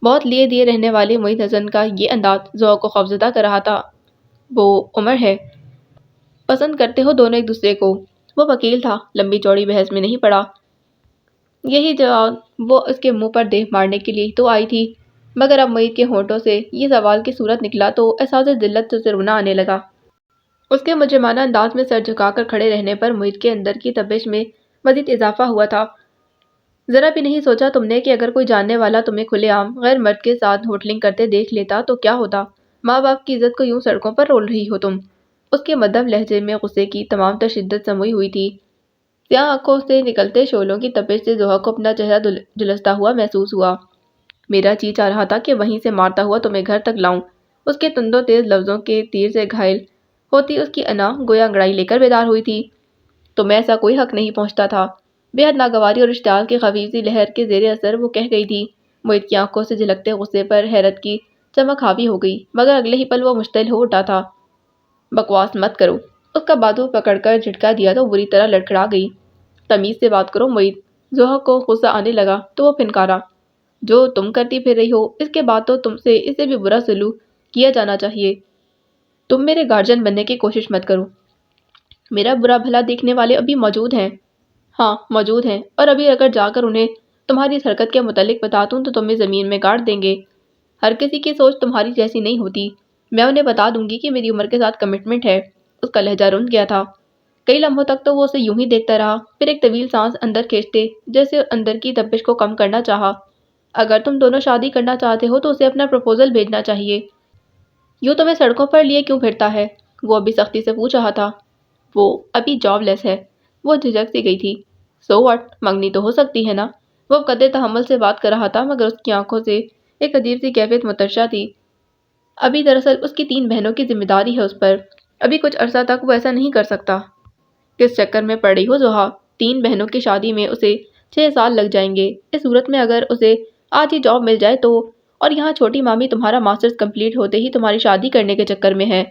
A: بہت لیے دیے رہنے والے معید حسن کا یہ انداز ضحیٰ کو خوفزدہ کر رہا تھا۔ وہ عمر ہے، پسند کرتے ہو دونوں ایک دوسرے کو؟ وہ وکیل تھا، لمبی چوڑی بحث میں نہیں پڑا۔ یہی جواب وہ اس کے منہ پر دے مارنے کے لیے تو آئی تھی، مگر اب معید کے ہونٹوں سے یہ سوال کی صورت نکلا تو احساس ذلت سے اسے رونا آنے لگا۔ اس کے مجرمانہ انداز میں سر جھکا کر کھڑے رہنے پر معید کے اندر کی تپش میں مزید اضافہ ہوا تھا۔ ذرا بھی نہیں سوچا تم نے کہ اگر کوئی جاننے والا تمہیں کھلے عام غیر مرد کے ساتھ ہوٹلنگ کرتے دیکھ لیتا تو کیا ہوتا؟ ماں باپ کی عزت کو یوں سڑکوں پر رول رہی ہو تم؟ اس کے مدھم لہجے میں غصے کی تمام تر شدت سموئی ہوئی تھی۔ سیاہ آنکھوں سے نکلتے شعلوں کی تپش سے ضحیٰ کو اپنا چہرہ جھلستا ہوا محسوس ہوا۔ میرا جی چاہ رہا تھا کہ وہیں سے مارتا ہوا تمہیں گھر تک لاؤں۔ اس کے تند و تیز لفظوں کے تیر سے گھائل ہوتی اس کی انا گویا انگڑائی لے کر بیدار ہوئی تھی۔ تمہیں ایسا کوئی حق نہیں پہنچتا تھا۔ بے حد ناگواری اور اشتعال کی خفیف سی لہر کے زیر اثر وہ کہہ گئی تھی۔ معید کی آنکھوں سے جھلکتے غصے پر حیرت کی چمک حاوی ہو گئی، مگر اگلے ہی پل وہ مشتعل ہو اٹھا تھا۔ بکواس مت کرو۔ اس کا بازو پکڑ کر جھٹکا دیا تو بری طرح لڑکھڑا گئی۔ تمیز سے بات کرو معید۔ ضحیٰ کو غصہ آنے لگا تو وہ پھنکارا، جو تم کرتی پھر رہی ہو اس کے بعد تو تم سے اس سے بھی برا سلوک کیا جانا چاہیے۔ تم میرے گارجین بننے کی کوشش مت کرو۔ میرا برا بھلا دیکھنے والے ابھی موجود ہیں۔ ہاں موجود ہیں، اور ابھی اگر جا کر انہیں تمہاری اس حرکت کے متعلق بتا دوں تو تمہیں زمین میں گاڑ دیں گے۔ ہر کسی کی سوچ تمہاری جیسی نہیں ہوتی۔ میں انہیں بتا دوں گی کہ میری عمر کے ساتھ کمٹمنٹ ہے۔ اس کا لہجہ رند گیا تھا۔ کئی لمحوں تک تو وہ اسے یوں ہی دیکھتا رہا، پھر ایک طویل سانس اندر کھینچتے جیسے اندر کی تپش کو کم کرنا چاہا۔ اگر تم دونوں شادی کرنا چاہتے ہو تو اسے اپنا پروپوزل بھیجنا چاہیے۔ یوں تمہیں سڑکوں پر لیے کیوں پھرتا ہے؟ وہ ابھی سختی سے پوچھ رہا تھا۔ وہ ابھی جاب لیس ہے۔ وہ جھجک سی گئی تھی۔ سو واٹ، منگنی تو ہو سکتی ہے نا؟ وہ قدرے تحمل سے بات کر رہا تھا، مگر اس کی آنکھوں سے ایک عجیب سی کیفیت مترشح تھی۔ ابھی دراصل اس کی 3 بہنوں کی ذمہ داری ہے اس پر۔ ابھی کچھ عرصہ تک وہ ایسا نہیں کر سکتا۔ کس چکر میں پڑ رہی ہو ضحیٰ؟ 3 بہنوں کی شادی میں اسے 6 سال لگ جائیں گے۔ اس صورت میں اگر اسے آج ہی جاب مل جائے تو، اور یہاں چھوٹی مامی تمہارا ماسٹرز کمپلیٹ ہوتے ہی تمہاری شادی کرنے کے چکر میں ہے۔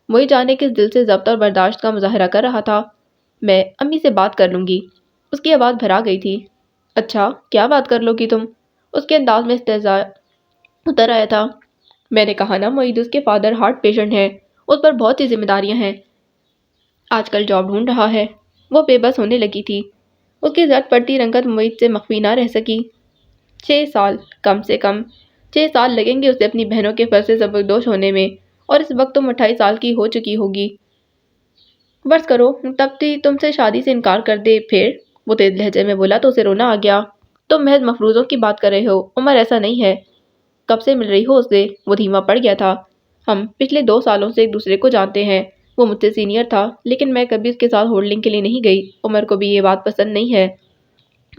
A: معید جانے کس دل سے ضبط اور برداشت کا مظاہرہ کر رہا تھا۔ میں امی سے بات کر لوں گی۔ اس کی آواز بھرا گئی تھی۔ اچھا، کیا بات کر لو گی تم؟ اس کے انداز میں استہزاء اتر آیا تھا۔ میں نے کہا نا معید اس کے فادر ہارٹ پیشنٹ ہیں، اس پر بہت سی ذمہ داریاں ہیں۔ آج کل جاب ڈھونڈ رہا ہے۔ وہ بے بس ہونے لگی تھی۔ اس کی زرد پڑتی رنگت معید سے مخفی نہ رہ سکی۔ 6 سال، کم سے کم 6 سال لگیں گے اسے اپنی بہنوں کے فرض سے سبکدوش ہونے میں، اور اس وقت تم 28 سال کی ہو چکی ہوگی۔ فرض کرو تب تم سے شادی سے انکار کر دے، پھر؟ وہ تیز لہجے میں بولا تو اسے رونا آ گیا۔ تم محض مفروضوں کی بات کر رہے ہو، عمر ایسا نہیں ہے۔ کب سے مل رہی ہو اس سے؟ وہ دھیما پڑ گیا تھا۔ ہم پچھلے 2 سالوں سے ایک دوسرے کو جانتے ہیں۔ وہ مجھ سے سینئر تھا، لیکن میں کبھی اس کے ساتھ ہولڈنگ کے لیے نہیں گئی۔ عمر کو بھی یہ بات پسند نہیں ہے۔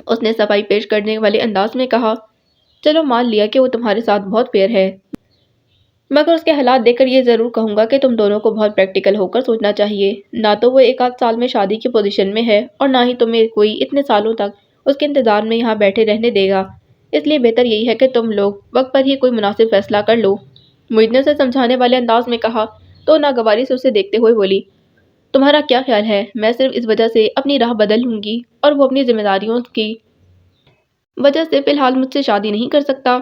A: اس نے صفائی پیش کرنے والے انداز میں کہا، چلو مان لیا کہ وہ تمہارے ساتھ بہت فیئر ہے، مگر اس کے حالات دیکھ کر یہ ضرور کہوں گا کہ تم دونوں کو بہت پریکٹیکل ہو کر سوچنا چاہیے۔ نہ تو وہ 1 آدھ سال میں شادی کی پوزیشن میں ہے، اور نہ ہی تمہیں کوئی اتنے سالوں تک اس کے انتظار میں یہاں بیٹھے رہنے دے گا۔ اس لیے بہتر یہی ہے کہ تم لوگ وقت پر ہی کوئی مناسب فیصلہ کر لو۔ معید نے اسے سمجھانے والے انداز میں کہا تو ناگواری سے اسے دیکھتے ہوئے بولی، تمہارا کیا خیال ہے میں صرف اس وجہ سے اپنی راہ بدل لوں گی اور وہ اپنی ذمہ داریوں کی وجہ سے فی الحال مجھ سے شادی نہیں کر سکتا؟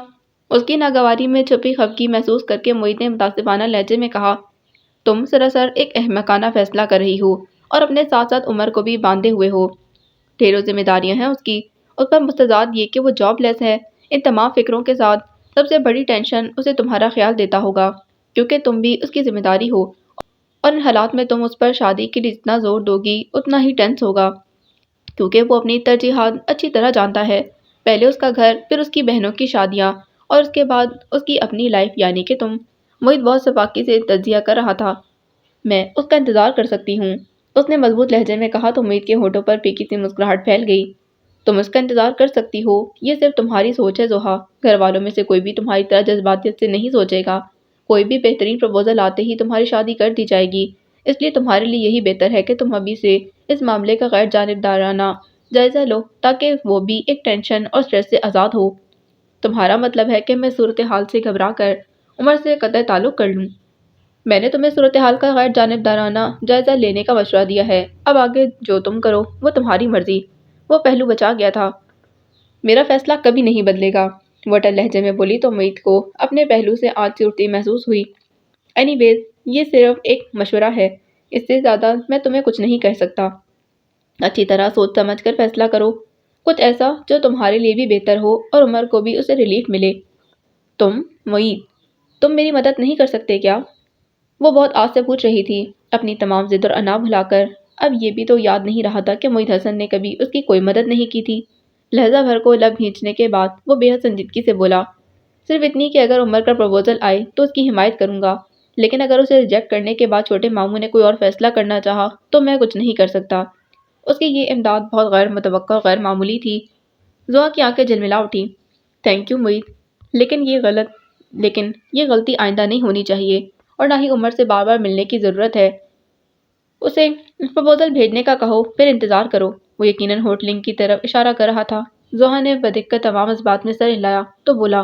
A: اس کی ناگواری میں چھپی خفگی محسوس کر کے معید نے متاسفانہ لہجے میں کہا، تم سراسر ایک احمقانہ فیصلہ کر رہی ہو اور اپنے ساتھ ساتھ عمر کو بھی باندھے ہوئے ہو۔ ڈھیروں ذمہ داریاں ہیں اس کی، اس پر مستضاد یہ کہ وہ جاب لیس ہے۔ ان تمام فکروں کے ساتھ سب سے بڑی ٹینشن اسے تمہارا خیال دیتا ہوگا، کیونکہ تم بھی اس کی ذمہ داری ہو، اور ان حالات میں تم اس پر شادی کے لیے جتنا زور دو گی اتنا ہی ٹینس ہوگا، کیونکہ وہ اپنی ترجیحات اچھی طرح جانتا ہے۔ پہلے اس کا گھر، پھر اس کی بہنوں کی شادیاں، اور اس کے بعد اس کی اپنی لائف یعنی کہ تم۔ معید بہت سفاکی سے تجزیہ کر رہا تھا۔ میں اس کا انتظار کر سکتی ہوں، اس نے مضبوط لہجے میں کہا تو معید کے ہونٹوں پر پھیکی سی مسکراہٹ پھیل گئی۔ تم اس کا انتظار کر سکتی ہو، یہ صرف تمہاری سوچ ہے زحا۔ گھر والوں میں سے کوئی بھی تمہاری طرح جذباتیت سے نہیں سوچے گا۔ کوئی بھی بہترین پروپوزل آتے ہی تمہاری شادی کر دی جائے گی۔ اس لیے تمہارے لیے یہی بہتر ہے کہ تم ابھی سے اس معاملے کا غیر جانبدارانہ جائزہ لو، تاکہ وہ بھی ایک ٹینشن اور سٹریس سے آزاد ہو۔ تمہارا مطلب ہے کہ میں صورتحال سے گھبرا کر عمر سے قطع تعلق کر لوں؟ میں نے تمہیں صورتحال کا غیر جانبدارانہ جائزہ لینے کا مشورہ دیا ہے، اب آگے جو تم کرو وہ تمہاری مرضی۔ وہ پہلو بچا گیا تھا۔ میرا فیصلہ کبھی نہیں بدلے گا، وہ اٹل لہجے میں بولی تو معید کو اپنے پہلو سے آنچ سی اٹھتی محسوس ہوئی۔ اینی ویز، یہ صرف ایک مشورہ ہے، اس سے زیادہ میں تمہیں کچھ نہیں کہہ سکتا۔ اچھی طرح سوچ سمجھ کر فیصلہ کرو، کچھ ایسا جو تمہارے لیے بھی بہتر ہو اور عمر کو بھی اسے ریلیف ملے۔ معید، تم میری مدد نہیں کر سکتے کیا؟ وہ بہت آس سے پوچھ رہی تھی، اپنی تمام ضد اور انا بھلا کر۔ اب یہ بھی تو یاد نہیں رہا تھا کہ معید حسن نے کبھی اس کی کوئی مدد نہیں کی تھی۔ لہجہ بھر کو لب کھینچنے کے بعد وہ بے حد سنجیدگی سے بولا، صرف اتنی کہ اگر عمر کا پروپوزل آئے تو اس کی حمایت کروں گا، لیکن اگر اسے ریجیکٹ کرنے کے بعد چھوٹے ماموں نے کوئی اور فیصلہ کرنا چاہا تو میں کچھ نہیں کر سکتا۔ اس کی یہ امداد بہت غیر متوقع اور غیر معمولی تھی۔ زحا کی آنکھیں جھلملا اٹھیں۔ تھینک یو معید، لیکن یہ غلطی آئندہ نہیں ہونی چاہیے، اور نہ ہی عمر سے بار بار ملنے کی ضرورت ہے۔ اسے پروپوزل بھیجنے کا کہو، پھر انتظار کرو۔ وہ یقیناً ہوٹلنگ کی طرف اشارہ کر رہا تھا۔ زحا نے بدقت تمام اس بات میں سر ہلایا تو بولا،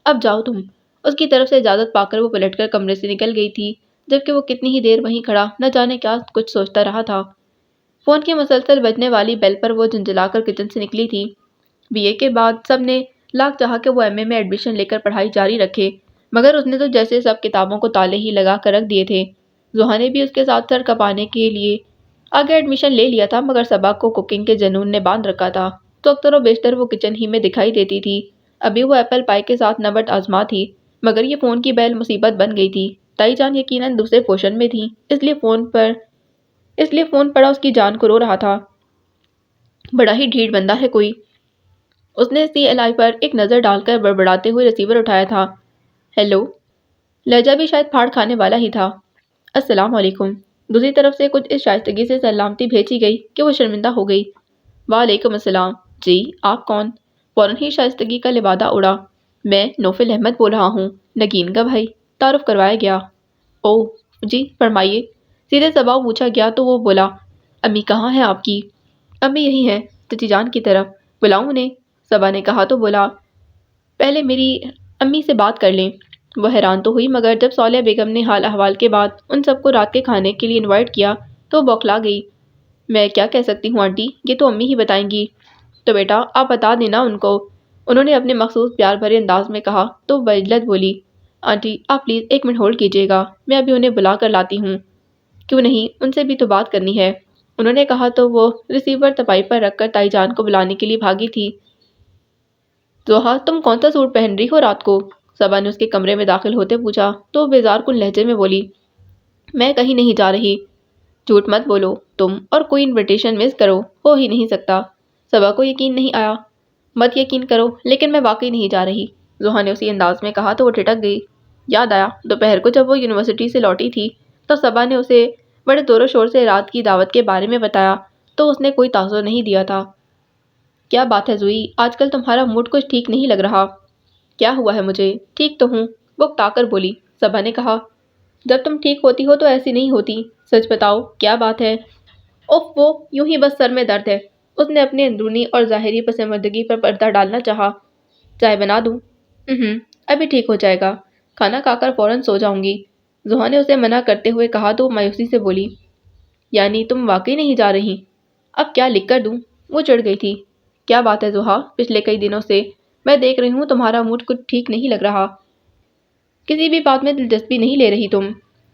A: اب جاؤ تم۔ اس کی طرف سے اجازت پا کر وہ پلٹ کر کمرے سے نکل گئی تھی، جبکہ وہ کتنی ہی دیر وہیں کھڑا نہ جانے کیا کچھ سوچتا رہا تھا۔ فون کی مسلسل بجنے والی بیل پر وہ جھنجھلا کر کچن سے نکلی تھی۔ بی اے کے بعد سب نے لاکھ چاہا کہ وہ ایم اے میں ایڈمیشن لے کر پڑھائی جاری رکھے، مگر اس نے تو جیسے سب کتابوں کو تالے ہی لگا کر رکھ دیے تھے۔ زحا نے بھی اس کے ساتھ سر کپانے کے لیے آگے ایڈمیشن لے لیا تھا، مگر صبا کو کوکنگ کے جنون نے باندھ رکھا تھا، تو اکثر و بیشتر وہ کچن ہی میں دکھائی دیتی تھی۔ ابھی وہ ایپل پائی کے ساتھ نبرد آزما تھی، مگر یہ فون کی بیل مصیبت بن گئی تھی۔ تائی جان یقیناً دوسرے پوشن میں تھی، اس لیے فون پڑا اس کی جان کو رو رہا تھا۔ بڑا ہی ڈھیٹ بندہ ہے کوئی۔ اس نے سی ایل آئی پر ایک نظر ڈال کر بڑبڑاتے ہوئے ریسیور اٹھایا تھا۔ ہیلو، لہجہ بھی شاید پھاڑ کھانے والا ہی تھا۔ السلام علیکم۔ دوسری طرف سے کچھ اس شائستگی سے سلامتی بھیجی گئی کہ وہ شرمندہ ہو گئی۔ وعلیکم السلام، جی آپ کون؟ فوراً ہی شائستگی کا لبادہ اڑا۔ میں نوفل احمد بول رہا ہوں، نگین کا بھائی، تعارف کروایا گیا۔ اوہ جی فرمائیے، سیدھے سباؤ پوچھا گیا تو وہ بولا، امی کہاں ہے آپ کی؟ امی یہی ہیں، چچی جان کی طرف، بلاؤں انہیں؟ صبا نے کہا تو بولا، پہلے میری امی سے بات کر لیں۔ وہ حیران تو ہوئی، مگر جب صالحہ بیگم نے حال احوال کے بعد ان سب کو رات کے کھانے کے لیے انوائٹ کیا تو وہ بوکھلا گئی۔ میں کیا کہہ سکتی ہوں آنٹی، یہ تو امی ہی بتائیں گی۔ تو بیٹا آپ بتا دینا ان کو، انہوں نے اپنے مخصوص پیار بھرے انداز میں کہا تو وجلت بولی، آنٹی آپ پلیز 1 منٹ ہولڈ کیجیے گا، میں ابھی انہیں بلا کر لاتی ہوں۔ کیوں نہیں، ان سے بھی تو بات کرنی ہے، انہوں نے کہا تو وہ ریسیور تپائی پر رکھ کر تائی جان کو بلانے کے لیے بھاگی تھی۔ زحا تم کون سا سوٹ پہن رہی ہو رات کو؟ صبا نے اس کے کمرے میں داخل ہوتے پوچھا تو بیزار کن لہجے میں بولی، میں کہیں نہیں جا رہی۔ جھوٹ مت بولو، تم اور کوئی انویٹیشن مس کرو، ہو ہی نہیں سکتا۔ صبا کو یقین نہیں آیا۔ مت یقین کرو، لیکن میں واقعی نہیں جا رہی، زحا نے اسی انداز میں کہا تو وہ ٹھٹک گئی۔ یاد آیا دوپہر کو جب وہ یونیورسٹی سے لوٹی تھی تو صبا نے اسے بڑے زور و شور سے رات کی دعوت کے بارے میں بتایا تو اس نے کوئی تاثر نہیں دیا تھا۔ کیا بات ہے زوئی، آج کل تمہارا موڈ کچھ ٹھیک نہیں لگ رہا۔ کیا ہوا ہے مجھے، ٹھیک تو ہوں، وہ اکتا کر بولی۔ صبا نے کہا، جب تم ٹھیک ہوتی ہو تو ایسی نہیں ہوتی، سچ بتاؤ کیا بات ہے؟ اوف وہ یوں ہی بس سر میں درد ہے۔ اس نے اپنے اندرونی اور ظاہری پسماندگی پر پردہ ڈالنا چاہا۔ چائے بنا دوں؟ ابھی ٹھیک ہو جائے گا، کھانا کھا کر فوراً سو جاؤں گی، زحا نے اسے منع کرتے ہوئے کہا تو وہ مایوسی سے بولی، یعنی تم واقعی نہیں جا رہی؟ اب کیا لکھ کر دوں؟ وہ چڑھ گئی تھی۔ کیا بات ہے زحا، پچھلے کئی دنوں سے میں دیکھ رہی ہوں تمہارا موڈ کچھ ٹھیک نہیں لگ رہا، کسی بھی بات میں دلچسپی نہیں لے رہی تم۔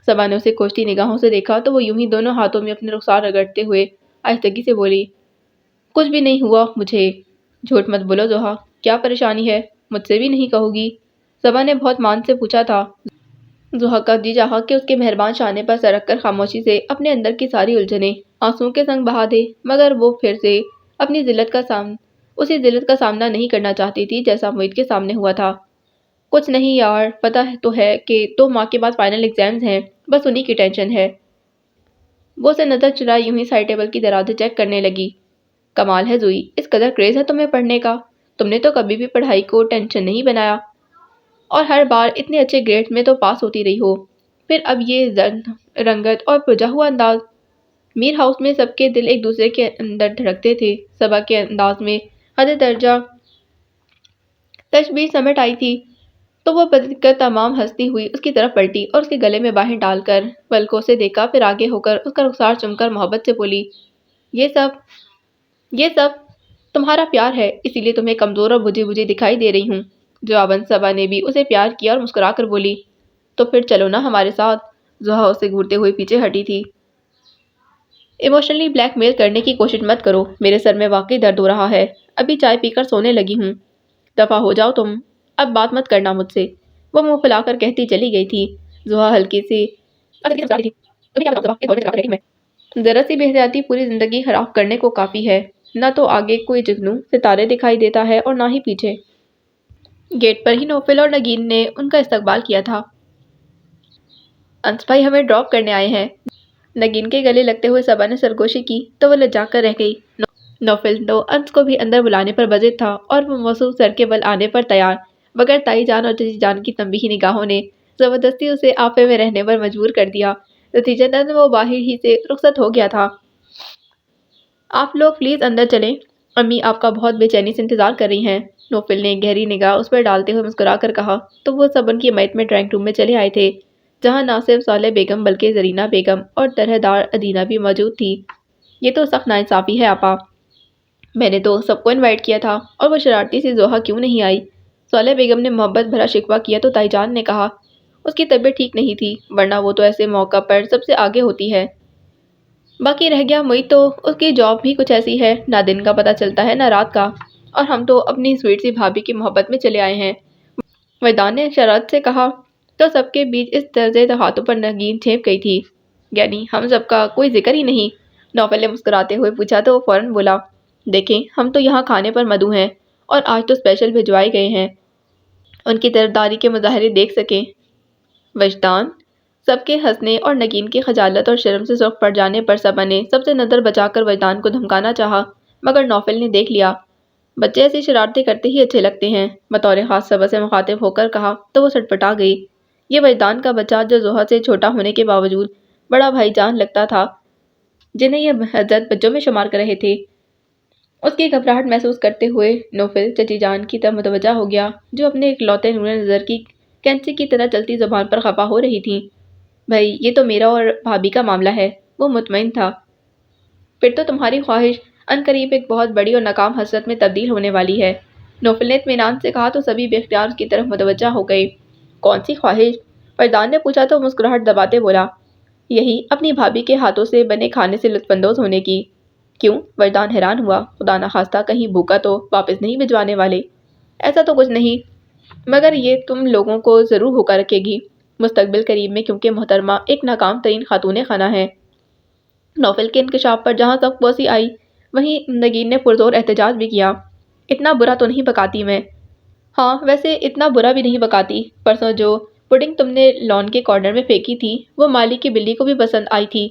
A: صبا نے اسے کوشتی نگاہوں سے دیکھا تو وہ یوں ہی دونوں ہاتھوں میں اپنے رخسار رگڑتے ہوئے آہستگی سے بولی، کچھ بھی نہیں ہوا مجھے۔ جھوٹ مت بولو زحا، کیا پریشانی ہے؟ مجھ سے بھی نہیں کہو گی؟ صبا نے بہت مان سے پوچھا تھا۔ زحا کا جی چاہا کہ اس کے مہربان شانے پر سرک کر خاموشی سے اپنے اندر کی ساری الجھنیں آنسوؤں کے سنگ بہا دے، مگر وہ پھر سے اپنی اسی ذلت کا سامنا نہیں کرنا چاہتی تھی جیسا محیط کے سامنے ہوا تھا۔ کچھ نہیں یار، پتہ تو ہے کہ 2 ماہ کے بعد فائنل ایگزامز ہیں، بس انہی کی ٹینشن ہے۔ وہ اسے نظر چرائے یوں ہی سائڈ ٹیبل کی درازیں چیک کرنے لگی۔ کمال ہے زوئی، اس قدر کریز ہے تمہیں پڑھنے کا، تم نے تو کبھی بھی پڑھائی کو ٹینشن نہیں بنایا، اور ہر بار اتنے اچھے گریڈ میں تو پاس ہوتی رہی ہو، پھر اب یہ رنگت اور پجا ہوا انداز۔ میر ہاؤس میں سب کے دل ایک دوسرے کے اندر دھڑکتے تھے۔ صبا کے انداز میں حد درجہ تشبیہ سمٹ آئی تھی تو وہ بدل کر تمام ہنستی ہوئی اس کی طرف پلٹی اور اس کے گلے میں باہیں ڈال کر پلکوں سے دیکھا، پھر آگے ہو کر اس کا رخسار چوم کر محبت سے بولی، یہ سب تمہارا پیار ہے، اسی لیے تمہیں کمزور اور بجھی بجھی دکھائی دے رہی ہوں۔ جواباً صبا نے بھی اسے پیار کیا اور مسکرا کر بولی، تو پھر چلو نا ہمارے ساتھ۔ زحا اسے گھورتے ہوئے پیچھے ہٹی تھی۔ ایموشنلی بلیک میل کرنے کی کوشش مت کرو، میرے سر میں واقعی درد ہو رہا ہے، ابھی چائے پی کر سونے لگی ہوں۔ دفع ہو جاؤ تم، اب بات مت کرنا مجھ سے، وہ منہ پھلا کر کہتی چلی گئی تھی۔ زحا ہلکی سی ذرا سی بے احتیاطی پوری زندگی خراب کرنے کو کافی ہے، نہ تو آگے کوئی جگنو ستارے دکھائی دیتا ہے اور نہ ہی پیچھے۔ گیٹ پر ہی نوفل اور نگین نے ان کا استقبال کیا تھا۔ انس بھائی ہمیں ڈراپ کرنے آئے ہیں۔ نگین کے گلے لگتے ہوئے صبا نے سرگوشی کی تو وہ لجا کر رہ گئی۔ نوفل تو انس کو بھی اندر بلانے پر بضد تھا اور وہ موصوف سر کے بل آنے پر تیار، مگر تائی جان اور چچی جان کی تنبیہی نگاہوں نے زبردستی اسے آفے میں رہنے پر مجبور کر دیا، نتیجتاً وہ باہر ہی سے رخصت ہو گیا تھا۔ آپ لوگ پلیز اندر چلیں، امی آپ کا بہت بے چینی سے انتظار کر رہی ہیں۔ نوفل نے گہری نگاہ اس پر ڈالتے ہوئے مسکرا کر کہا تو وہ سب ان کی حمایت میں ڈرائنگ روم میں چلے آئے تھے، جہاں نہ صرف صالح بیگم بلکہ زرینہ بیگم اور طرح دار ادینہ بھی موجود تھی۔ یہ تو سخت ناانصافی ہے آپا، میں نے تو سب کو انوائٹ کیا تھا، اور وہ شرارتی سی زحا کیوں نہیں آئی؟ صالح بیگم نے محبت بھرا شکوہ کیا تو تائی جان نے کہا اس کی طبیعت ٹھیک نہیں تھی، ورنہ وہ تو ایسے موقع پر سب سے آگے ہوتی ہے۔ باقی رہ گیا محیط، تو اس کی جاب بھی کچھ ایسی ہے، نہ دن کا پتہ چلتا ہے نہ رات کا، اور ہم تو اپنی سویٹ سی بھابھی کی محبت میں چلے آئے ہیں، وجدان نے شرارت سے کہا تو سب کے بیچ اس طرز ہاتھوں پر نگین چھیپ گئی تھی۔ یعنی ہم سب کا کوئی ذکر ہی نہیں؟ نوفل نے مسکراتے ہوئے پوچھا تو وہ فوراً بولا، دیکھیں ہم تو یہاں کھانے پر مدعو ہیں، اور آج تو اسپیشل بھجوائے گئے ہیں، ان کی طرفداری کے مظاہرے دیکھ سکیں۔ وجدان؟ سب کے ہنسنے اور نگین کی خجالت اور شرم سے سرخ پڑ جانے پر صبا نے سب سے نظر بچا کر وجدان کو دھمکانا چاہا، مگر نوفل نے دیکھ لیا، بچے ایسی شرارتیں کرتے ہی اچھے لگتے ہیں، بطور خاص صبا سے مخاطب ہو کر کہا تو وہ سٹپٹا گئی۔ یہ وجدان کا بچہ جو زحا سے چھوٹا ہونے کے باوجود بڑا بھائی جان لگتا تھا، جنہیں یہ حضرت بچوں میں شمار کر رہے تھے۔ اس کی گھبراہٹ محسوس کرتے ہوئے نوفل چچی جان کی طرف متوجہ ہو گیا، جو اپنے اکلوتے نور نظر کی کینچی کی طرح چلتی زبان پر خفا ہو رہی تھیں۔ بھائی یہ تو میرا اور بھابھی کا معاملہ ہے، وہ مطمئن تھا۔ پھر تو تمہاری خواہش عنقریب ایک بہت بڑی اور ناکام حسرت میں تبدیل ہونے والی ہے، نوفل نے اطمینان سے کہا تو سبھی بے اختیار اس کی طرف متوجہ ہو گئے۔ کون سی خواہش؟ وجدان نے پوچھا تو مسکراہٹ دباتے بولا، یہی اپنی بھابھی کے ہاتھوں سے بنے کھانے سے لطف اندوز ہونے کی۔ کیوں؟ وجدان حیران ہوا، خدا نخواستہ کہیں بھوکا تو واپس نہیں بھجوانے والے؟ ایسا تو کچھ نہیں، مگر یہ تم لوگوں کو ضرور ہوکا رکھے گی مستقبل قریب میں، کیونکہ محترمہ ایک ناکام ترین خاتون خانہ ہے۔ نوفل کے انکشاف پر جہاں سخت پوسی آئی، وہیں نگین نے پرزور احتجاج بھی کیا، اتنا برا تو نہیں بکاتی میں؟ ہاں ویسے اتنا برا بھی نہیں بکاتی، پرسوں جو پڈنگ تم نے لان کے کارنر میں پھینکی تھی وہ مالی کی بلی کو بھی پسند آئی تھی۔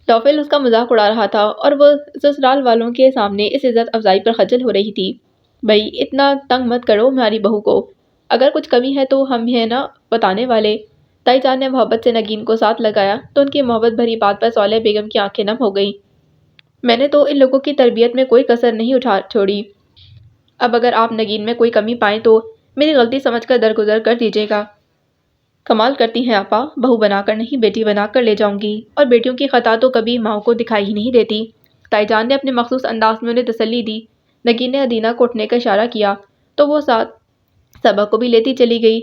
A: نوفل اس کا مذاق اڑا رہا تھا اور وہ سسرال والوں کے سامنے اس عزت افزائی پر خجل ہو رہی تھی۔ بھائی اتنا تنگ مت کرو ہماری بہو کو، اگر کچھ کمی ہے تو ہم ہیں نا بتانے والے۔ تائی جان نے محبت سے نگین کو ساتھ لگایا تو ان کی محبت بھری بات پر صالح بیگم کی آنکھیں نم ہو گئیں۔ میں نے تو ان لوگوں کی تربیت میں کوئی کسر نہیں چھوڑی، اب اگر آپ نگین میں کوئی کمی پائیں تو میری غلطی سمجھ کر درگزر کر دیجیے گا۔ کمال کرتی ہیں آپا، بہو بنا کر نہیں بیٹی بنا کر لے جاؤں گی، اور بیٹیوں کی خطا تو کبھی ماؤں کو دکھائی ہی نہیں دیتی۔ تائی جان نے اپنے مخصوص انداز میں انہیں تسلی دی۔ نگین نے ادینہ کو اٹھنے کا اشارہ کیا تو وہ ساتھ صبا کو بھی لیتی چلی گئی۔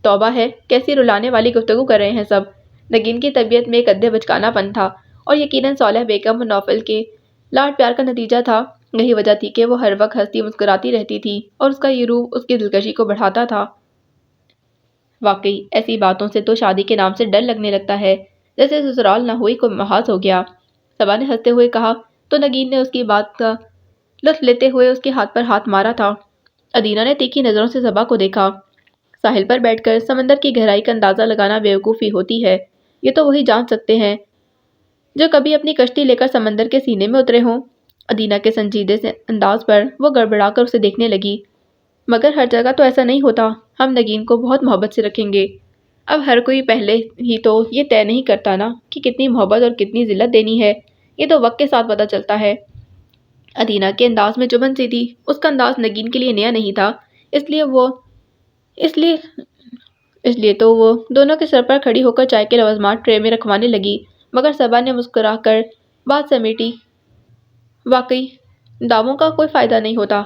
A: توبہ ہے، کیسی رلانے والی گفتگو کر رہے ہیں سب۔ نگین کی طبیعت میں ایک ادھے بچکانا پن تھا اور یقیناً صالح بیگم اور نوفل کے لاڈ پیار کا نتیجہ تھا۔ یہی وجہ تھی کہ وہ ہر وقت ہنستی مسکراتی رہتی تھی اور اس کا یہ روح اس کی دلکشی کو بڑھاتا تھا۔ واقعی ایسی باتوں سے تو شادی کے نام سے ڈر لگنے لگتا ہے، جیسے سسرال نہ ہوئی کوئی محاذ ہو گیا۔ صبا نے ہنستے ہوئے کہا تو نگین نے اس کی بات کا لطف لیتے ہوئے اس کے ہاتھ پر ہاتھ مارا تھا۔ ادینہ نے تیکھی نظروں سے صبا کو دیکھا۔ ساحل پر بیٹھ کر سمندر کی گہرائی کا اندازہ لگانا بیوقوفی ہوتی ہے، یہ تو وہی جان سکتے ہیں جو کبھی اپنی کشتی لے کر سمندر کے سینے میں اترے ہوں۔ ادینہ کے سنجیدے سے انداز پر وہ گڑبڑا کر اسے دیکھنے لگی۔ مگر ہر جگہ تو ایسا نہیں ہوتا، ہم نگین کو بہت محبت سے رکھیں گے۔ اب ہر کوئی پہلے ہی تو یہ طے نہیں کرتا نا کہ کتنی محبت اور کتنی ذلت دینی ہے، یہ تو وقت کے ساتھ پتہ چلتا ہے۔ ادینہ کے انداز میں چبھن سی تھی، اس کا انداز نگین کے لیے نیا نہیں تھا، اس لیے تو وہ دونوں کے سر پر کھڑی ہو کر چائے کے لوازمات ٹرے میں رکھوانے لگی۔ مگر صبا نے مسکرا کر بات سمیٹی۔ واقعی دعووں کا کوئی فائدہ نہیں ہوتا،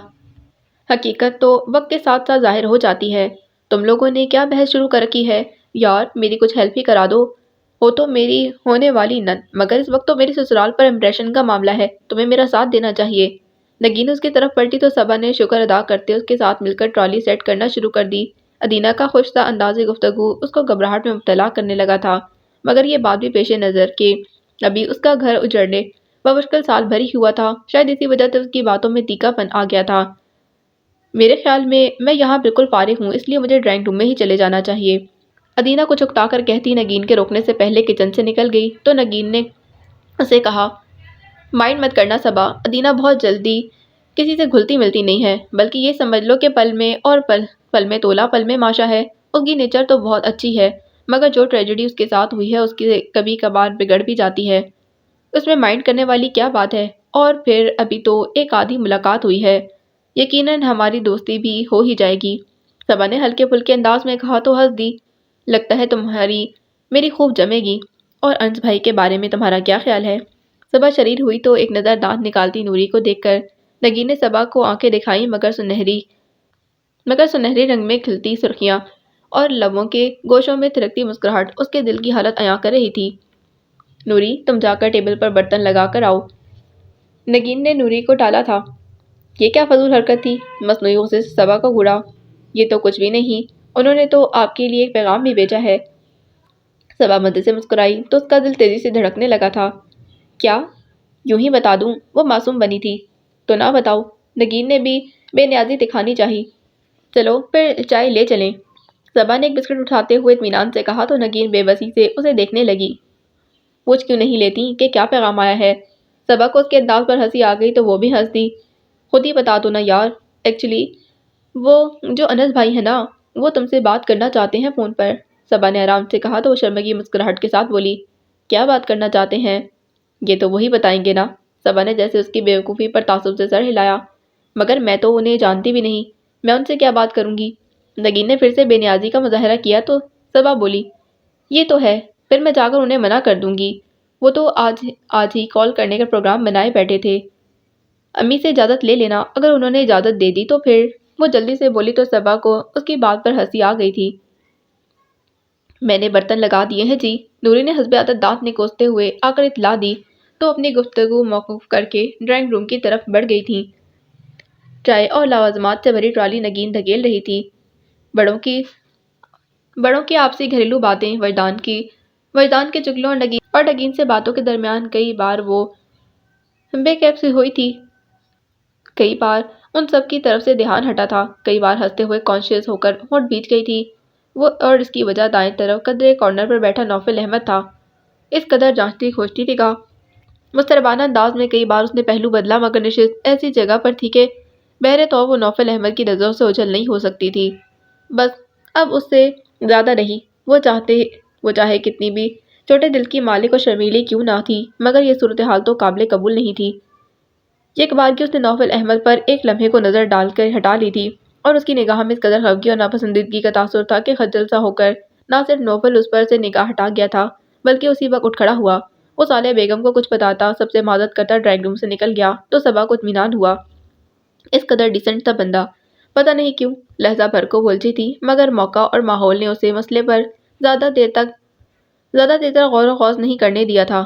A: حقیقت تو وقت کے ساتھ ساتھ ظاہر ہو جاتی ہے۔ تم لوگوں نے کیا بحث شروع کر رکھی ہے؟ یار میری کچھ ہیلپ ہی کرا دو۔ ہو تو میری ہونے والی نند، مگر اس وقت تو میرے سسرال پر امپریشن کا معاملہ ہے، تمہیں میرا ساتھ دینا چاہیے۔ نگین اس کی طرف پلٹی تو صبا نے شکر ادا کرتے اس کے ساتھ مل کر ٹرالی سیٹ کرنا شروع کر دی۔ ادینہ کا خوش سا انداز گفتگو اس کو گھبراہٹ میں مبتلا کرنے لگا تھا، مگر یہ بات بھی پیش نظر کہ ابھی اس کا گھر اجڑنے بمشکل سال بھر ہی ہوا تھا، شاید اسی وجہ سے اس کی باتوں میں تیکھا پن آ گیا تھا۔ میرے خیال میں یہاں بالکل فارغ ہوں، اس لیے مجھے ڈرائنگ روم میں ہی چلے جانا چاہیے۔ ادینہ کچھ اکتا کر کہتی نگین کے روکنے سے پہلے کچن سے نکل گئی تو نگین نے اسے کہا مائنڈ مت کرنا صبا، ادینہ بہت جلدی کسی سے گھلتی ملتی نہیں ہے، بلکہ یہ سمجھ لو کہ پل میں اور پل میں تولا پل میں ماشا ہے۔ اس کی نیچر تو بہت اچھی ہے، مگر جو ٹریجڈی اس کے ساتھ ہوئی ہے اس کی کبھی کبھار بگڑ بھی جاتی ہے، اس میں مائنڈ کرنے والی کیا بات ہے؟ اور پھر ابھی تو ایک آدھی ملاقات ہوئی ہے، یقیناً ہماری دوستی بھی ہو ہی جائے گی۔ صبا نے ہلکے پھلکے انداز میں کہا تو ہنس دی۔ لگتا ہے تمہاری میری خوب جمے گی۔ اور انس بھائی کے بارے میں تمہارا کیا خیال ہے؟ صبا شریر ہوئی تو ایک نظر دانت نکالتی نوری کو دیکھ کر نگین نے صبا کو آنکھیں دکھائیں، مگر سنہری رنگ میں کھلتی سرخیاں اور لبوں کے گوشوں میں تھرکتی مسکراہٹ اس کے دل کی حالت عیاں کر رہی تھی۔ نوری تم جا کر ٹیبل پر برتن لگا کر آؤ۔ نگین نے نوری کو ٹالا تھا۔ یہ کیا فضول حرکت تھی؟ مصنوعی غصے سے صبا کو گھوڑا۔ یہ تو کچھ بھی نہیں، انہوں نے تو آپ کے لیے ایک پیغام بھی بھیجا ہے۔ صبا مزے سے مسکرائی تو اس کا دل تیزی سے دھڑکنے لگا تھا۔ کیا؟ یوں ہی بتا دوں، وہ معصوم بنی تھی تو نہ بتاؤ؟ نگین نے بھی بے نیازی دکھانی چاہی۔ چلو پھر چائے لے چلیں۔ صبا نے ایک بسکٹ اٹھاتے ہوئے اطمینان سے کہا تو نگین بے بسی سے اسے دیکھنے لگی۔ پوچھ کیوں نہیں لیتی کہ کیا پیغام آیا ہے؟ صبا کو اس کے انداز پر ہنسی آ گئی تو وہ بھی ہنس دی۔ خود ہی بتا دو نا یار، ایکچولی وہ جو انس بھائی ہے نا، وہ تم سے بات کرنا چاہتے ہیں فون پر۔ صبا نے آرام سے کہا تو وہ شرمگی مسکراہٹ کے ساتھ بولی، کیا بات کرنا چاہتے ہیں؟ یہ تو وہی بتائیں گے نا۔ صبا نے جیسے اس کی بیوقوفی پر تعصب سے سر ہلایا۔ مگر میں تو انہیں جانتی بھی نہیں، میں ان سے کیا بات کروں گی؟ نگین نے پھر سے بے نیازی کا مظاہرہ کیا تو صبا بولی، یہ تو ہے، پھر میں جا کر انہیں منع کر دوں گی، وہ تو آج ہی کال کرنے کا پروگرام بنائے بیٹھے تھے۔ امی سے اجازت لے لینا، اگر انہوں نے اجازت دے دی تو پھر۔ وہ جلدی سے بولی تو صبا کو اس کی بات پر ہنسی آ گئی تھی۔ میں نے برتن لگا دیے ہیں جی، نوری نے حسب عادت دانت نکوستے ہوئے آ کر اطلاع دی تو اپنی گفتگو موقوف کر کے ڈرائنگ روم کی طرف بڑھ گئی تھی۔ چائے اور لوازمات سے بھری ٹرالی نگین دھکیل رہی تھی۔ بڑوں کی آپسی گھریلو باتیں، وجدان کے چگلوں اور نگین سے باتوں کے درمیان کئی بار وہ بے کیف سی ہوئی تھی۔ کئی بار ان سب کی طرف سے دھیان ہٹا تھا، کئی بار ہنستے ہوئے کانشیس ہو کر ہونٹ بھیج گئی تھی وہ، اور اس کی وجہ دائیں طرف قدرے کارنر پر بیٹھا نوفل احمد تھا۔ اس قدر جانچتی کھوجتی نگاہ، مستربانہ انداز میں کئی بار اس نے پہلو بدلا، مگر نشست ایسی جگہ پر تھی کہ بہرے طور وہ نوفل احمد کی نظروں سے اوجھل نہیں ہو سکتی تھی۔ بس اب اس سے زیادہ نہیں، وہ چاہے کتنی بھی چھوٹے دل کی مالک اور شرمیلی کیوں نہ تھی، مگر یہ صورتحال تو قابل قبول نہیں تھی۔ ایک بار کی اس نے نوفل احمد پر ایک لمحے کو نظر ڈال کر ہٹا لی تھی، اور اس کی نگاہ میں اس قدر خفگی اور ناپسندیدگی کا تاثر تھا کہ خجل سا ہو کر نہ صرف نوفل اس پر سے نگاہ ہٹا گیا تھا، بلکہ اسی وقت اٹھ کھڑا ہوا۔ وہ صالح بیگم کو کچھ بتاتا، سب سے معذرت کرتا ڈرائنگ روم سے نکل گیا تو صبا کو اطمینان ہوا۔ اس قدر ڈیسنٹ تھا بندہ، پتہ نہیں کیوں لہجہ بھر کو الجھی تھی، مگر موقع اور ماحول نے اسے مسئلے پر زیادہ دیر تک غور و خوض نہیں کرنے دیا تھا۔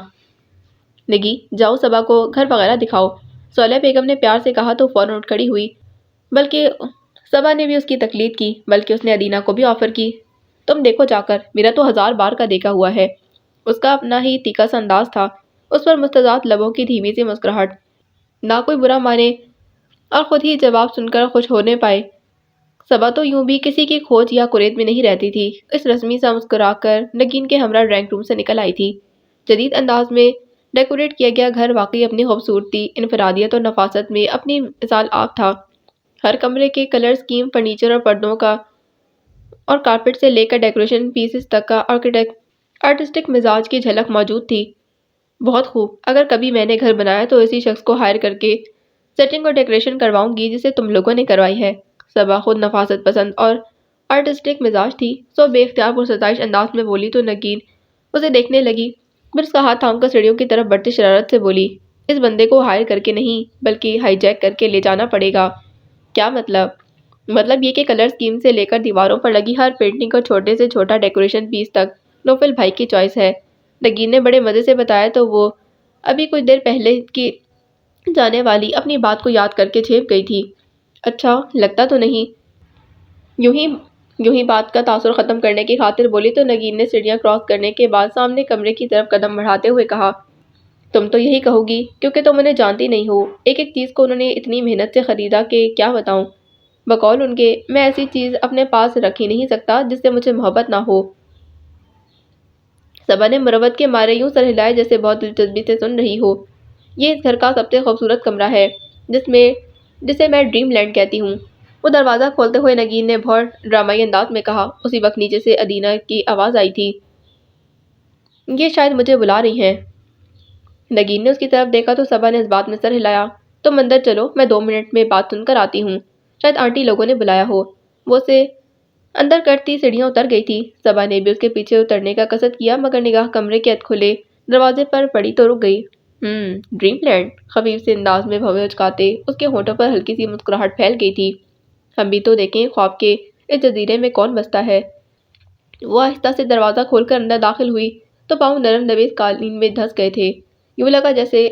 A: نگی، جاؤ صبا کو گھر وغیرہ دکھاؤ، صالحہ بیگم نے پیار سے کہا تو فوراً اٹھ کھڑی ہوئی۔ بلکہ صبا نے بھی اس کی تقلید کی، بلکہ اس نے ادینہ کو بھی آفر کی۔ تم دیکھو جا کر، میرا تو 1000 بار کا دیکھا ہوا ہے۔ اس کا اپنا ہی تیکھا سا انداز تھا، اس پر مستضاد لبوں کی دھیمی سی مسکراہٹ، نہ کوئی برا مانے اور خود ہی جواب سن کر خوش ہونے پائے۔ صبا تو یوں بھی کسی کی کھوج یا کرید میں نہیں رہتی تھی۔ اس رسمی سا مسکرا کر نگین کے ہمراہ ڈرائنگ روم سے نکل آئی تھی۔ جدید انداز میں ڈیکوریٹ کیا گیا گھر واقعی اپنی خوبصورتی، انفرادیت اور نفاست میں اپنی مثال آپ تھا۔ ہر کمرے کے کلر اسکیم، فرنیچر اور پردوں کا اور کارپٹ سے لے کر ڈیکوریشن پیسز تک کا آرٹسٹک مزاج کی جھلک موجود تھی۔ بہت خوب، اگر کبھی میں نے گھر بنایا تو اسی شخص کو ہائر کر کے سیٹنگ اور ڈیکوریشن کرواؤں گی جسے تم لوگوں نے کروائی ہے۔ صبا خود نفاست پسند اور آرٹسٹک مزاج تھی، سو بے اختیار پرستائش انداز میں بولی تو نگین اسے دیکھنے لگی، پھر اس کا ہاتھ تھام کر سیڑھیوں کی طرف بڑھتی شرارت سے بولی، اس بندے کو ہائر کر کے نہیں بلکہ ہائی جیک کر کے لے جانا پڑے گا۔ کیا مطلب؟ مطلب یہ کہ کلر اسکیم سے لے کر دیواروں پر لگی ہر پینٹنگ اور چھوٹے سے چھوٹا ڈیکوریشن پیس تک نوفل بھائی کی چوائس ہے۔ نگین نے بڑے مزے سے بتایا تو وہ ابھی کچھ دیر پہلے کی جانے والی اپنی بات کو یاد کر کے جھیپ گئی تھی۔ اچھا لگتا تو نہیں؟ یوں ہی بات کا تاثر ختم کرنے کی خاطر بولی تو نگین نے سیڑھیاں کراس کرنے کے بعد سامنے کمرے کی طرف قدم بڑھاتے ہوئے کہا، تم تو یہی کہو گی کیونکہ تم انہیں جانتی نہیں ہو۔ ایک ایک چیز کو انہوں نے اتنی محنت سے خریدا کہ کیا بتاؤں۔ بقول ان کے، میں ایسی چیز اپنے پاس رکھ ہی نہیں سکتا جس سے مجھے محبت نہ ہو۔ صبا نے مروت کے مارے یوں سر ہلائے جیسے بہت دلچسپی سے سن رہی ہو۔ یہ اس گھر کا سب سے خوبصورت کمرہ ہے جسے میں ڈریم لینڈ کہتی ہوں۔ وہ دروازہ کھولتے ہوئے نگین نے بہت ڈرامائی انداز میں کہا۔ اسی وقت نیچے سے ادینہ کی آواز آئی تھی، یہ شاید مجھے بلا رہی ہیں۔ نگین نے اس کی طرف دیکھا تو صبا نے اس بات میں سر ہلایا، تم اندر چلو، میں 2 منٹ میں بات سن کر آتی ہوں، شاید آنٹی لوگوں نے بلایا ہو۔ وہ اسے اندر کرتی سیڑھیاں اتر گئی تھی۔ صبا نے بھی اس کے پیچھے اترنے کا قصد کیا مگر نگاہ کمرے کے کھلے دروازے پر پڑی تو رک گئی۔ ڈریم لینڈ، خفیف سے انداز میں بھویں اچکاتے اس کے ہونٹوں پر ہلکی سی مسکراہٹ پھیل گئی تھی۔ ہم بھی تو دیکھیں خواب کے اس جزیرے میں کون بستا ہے۔ وہ آہستہ سے دروازہ کھول کر اندر داخل ہوئی تو پاؤں نرم نویز قالین میں دھس گئے تھے، یوں لگا جیسے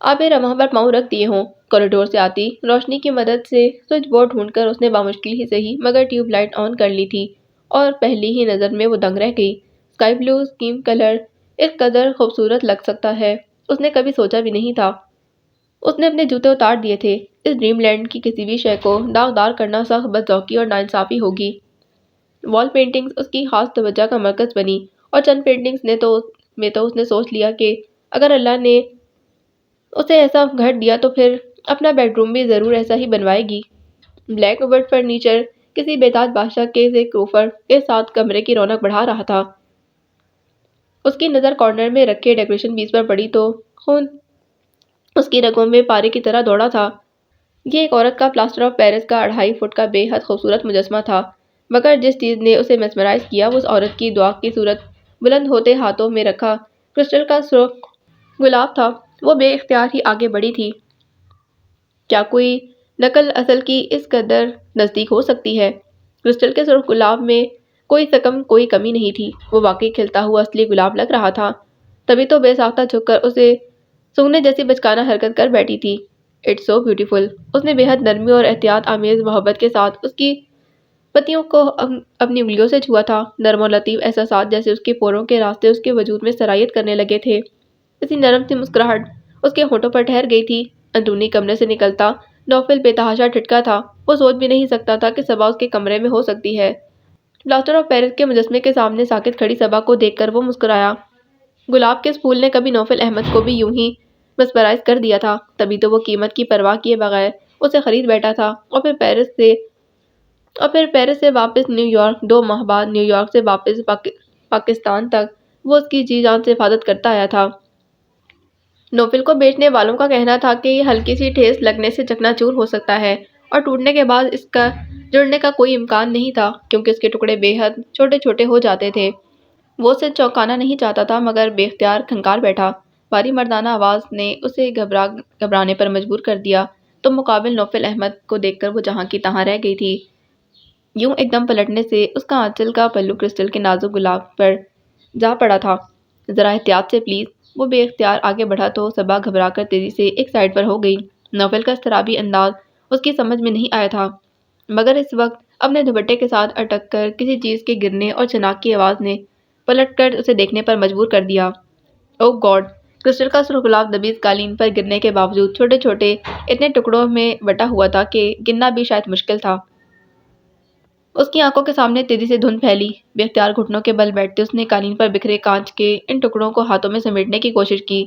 A: آب رواں پر پاؤں رکھ دیے ہوں۔ کوریڈور سے آتی روشنی کی مدد سے سوئچ بورڈ ڈھونڈ کر اس نے بامشکل ہی صحیح مگر ٹیوب لائٹ آن کر لی تھی اور پہلی ہی نظر میں وہ دنگ رہ گئی۔ اسکائی بلو اسکیم کلر اس قدر خوبصورت لگ سکتا ہے اس نے کبھی سوچا بھی نہیں تھا۔ اس نے اپنے جوتے اتار دیے تھے۔ اس ڈریم لینڈ کی کسی بھی شے کو داغدار کرنا سخت بدذوقی اور ناانصافی ہوگی۔ وال پینٹنگز اس کی خاص توجہ کا مرکز بنی اور چند پینٹنگز میں تو اس نے سوچ لیا کہ اگر اللہ نے اسے ایسا گھر دیا تو پھر اپنا بیڈ روم بھی ضرور ایسا ہی بنوائے گی۔ بلیک ووڈ فرنیچر کسی بےتاج بادشاہ کے کوفر کے ساتھ کمرے کی رونق بڑھا رہا تھا۔ اس کی نظر کارنر میں رکھے ڈیکوریشن پیس پر پڑی تو خون اس کی رگوں میں پارے کی طرح دوڑا تھا۔ یہ ایک عورت کا پلاسٹر آف پیرس کا 2.5 فٹ کا بے حد خوبصورت مجسمہ تھا، مگر جس چیز نے اسے میسمرائز کیا وہ اس عورت کی دعا کی صورت بلند ہوتے ہاتھوں میں رکھا کرسٹل کا سرخ گلاب تھا۔ وہ بے اختیار ہی آگے بڑھی تھی۔ کیا کوئی نقل اصل کی اس قدر نزدیک ہو سکتی ہے؟ کرسٹل کے سرخ گلاب میں کوئی کمی نہیں تھی، وہ واقعی کھلتا ہوا اصلی گلاب لگ رہا تھا۔ تبھی تو بے ساختہ جھک کر اسے سونگنے جیسی بچکانہ حرکت کر بیٹھی تھی۔ اٹس سو بیوٹیفل، اس نے بے حد نرمی اور احتیاط آمیز محبت کے ساتھ اس کی پتیوں کو اپنی انگلیوں سے چھوا تھا۔ نرم اور لطیف احساسات جیسے اس کے پوروں کے راستے اس کے وجود میں سرایت کرنے لگے تھے۔ اسی نرم سی مسکراہٹ اس کے ہونٹوں پر ٹھہر گئی تھی۔ اندرونی کمرے سے نکلتا نوفل بے تحاشا ٹھٹکا تھا۔ وہ سوچ بھی نہیں سکتا تھا کہ صبا اس کے کمرے میں ہو سکتی ہے۔ پلاسٹر آف پیرس کے مجسمے کے سامنے ساکت کھڑی صبا کو دیکھ کر وہ مسکرایا۔ گلاب کے اس پھول نے کبھی نوفل احمد کو بھی یوں ہی مسمرائز کر دیا تھا، تبھی تو وہ قیمت کی پرواہ کیے بغیر اسے خرید بیٹھا تھا اور پھر پیرس سے واپس نیو یارک، 2 ماہ بعد نیو یارک سے واپس پاکستان تک وہ اس کی جی جان سے حفاظت کرتا آیا تھا۔ نوفل کو بیچنے والوں کا کہنا تھا کہ یہ ہلکی سی ٹھیس لگنے سے چکنا چور ہو سکتا ہے اور ٹوٹنے کے بعد اس کا جڑنے کا کوئی امکان نہیں تھا کیونکہ اس کے ٹکڑے بے حد چھوٹے چھوٹے ہو جاتے تھے۔ وہ اسے چونکانا نہیں چاہتا تھا مگر بے اختیار کھنکار بیٹھا۔ بھاری مردانہ آواز نے اسے گھبرانے پر مجبور کر دیا، تو مقابل نوفل احمد کو دیکھ کر وہ جہاں کی تہاں رہ گئی تھی۔ یوں ایک دم پلٹنے سے اس کا آنچل کا پلو کرسٹل کے نازک گلاب پر جا پڑا تھا۔ ذرا احتیاط سے پلیز۔ وہ بے اختیار آگے بڑھا تو صبا گھبرا کر تیزی سے ایک سائڈ پر ہو گئی۔ نوفل کا اضطرابی انداز اس کی سمجھ میں نہیں آیا تھا، مگر اس وقت اپنے دوپٹے کے ساتھ اٹک کر کسی چیز کے گرنے اور چناک کی آواز نے پلٹ کر اسے دیکھنے پر مجبور کر دیا۔ او گاڈ! کرسٹل کا سرخ گلاب دبیز قالین پر گرنے کے باوجود چھوٹے چھوٹے اتنے ٹکڑوں میں بٹا ہوا تھا کہ گننا بھی شاید مشکل تھا۔ اس کی آنکھوں کے سامنے تیزی سے دھند پھیلی۔ بے اختیار گھٹنوں کے بل بیٹھتے اس نے قالین پر بکھرے کانچ کے ان ٹکڑوں کو ہاتھوں میں سمیٹنے کی کوشش کی۔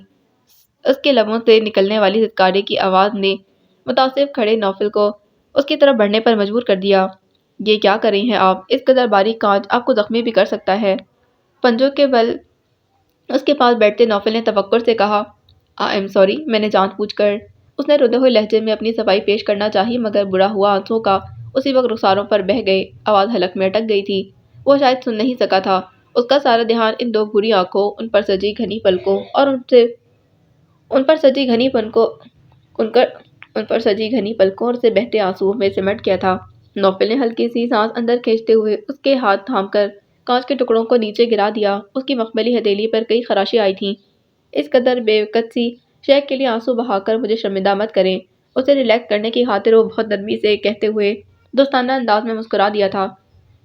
A: اس کے لبوں سے نکلنے والی دھتکارے کی آواز نے متعصب کھڑے نوفل کو اس کی طرف بڑھنے پر مجبور کر دیا۔ یہ کیا کر رہی ہیں آپ؟ اس قدر باریک کانچ آپ کو زخمی بھی کر سکتا ہے۔ پنجوں کے بل اس کے پاس بیٹھتے نوفل نے تفکر سے کہا، آئی ایم سوری، میں نے جان بوجھ کر۔ اس نے رودے ہوئے لہجے میں اپنی صفائی پیش کرنا چاہی، مگر برا ہوا آنسوں کا اسی وقت رخساروں پر بہہ گئے۔ آواز حلق میں اٹک گئی تھی۔ وہ شاید سن نہیں سکا تھا۔ اس کا سارا دھیان ان دو بھوری آنکھوں، ان پر سجی گھنی پلکوں اور ان سے بہتے آنسوؤں میں سمٹ گیا تھا۔ نوفل نے ہلکی سی سانس اندر کھینچتے ہوئے اس کے ہاتھ تھام کر کانچ کے ٹکڑوں کو نیچے گرا دیا۔ اس کی مخملی ہتھیلی پر کئی خراشیں آئی تھیں۔ اس قدر بے وقت سی شے کے لیے آنسو بہا کر مجھے شرمندہ مت کریں۔ اسے ریلیکس کرنے کی خاطر وہ بہت نرمی سے کہتے ہوئے دوستانہ انداز میں مسکرا دیا تھا،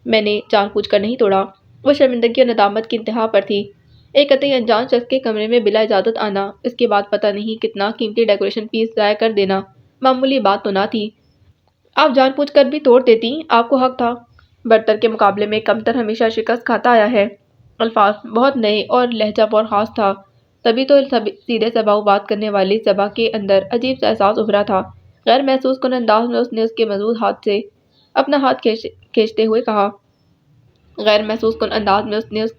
A: میں نے جان بوجھ کر نہیں توڑا۔ وہ شرمندگی اور ندامت کی انتہا پر تھی۔ ایک قطعی انجان شخص کے کمرے میں بلا اجازت آنا، اس کے بعد پتہ نہیں کتنا قیمتی ڈیکوریشن پیس ضائع کر دینا معمولی بات تو نہ تھی۔ آپ جان بوجھ کر بھی توڑ دیتی، آپ کو حق تھا۔ برتر کے مقابلے میں کمتر ہمیشہ شکست کھاتا آیا ہے۔ الفاظ بہت نئے اور لہجہ بہت خاص تھا، تبھی تو سیدھے سباؤ بات کرنے والی صبا کے اندر عجیب سا احساس ابھرا تھا۔ غیر محسوس کن انداز میں اس نے اس کے مضبوط ہاتھ سے اپنا ہاتھ کھینچتے ہوئے کہا۔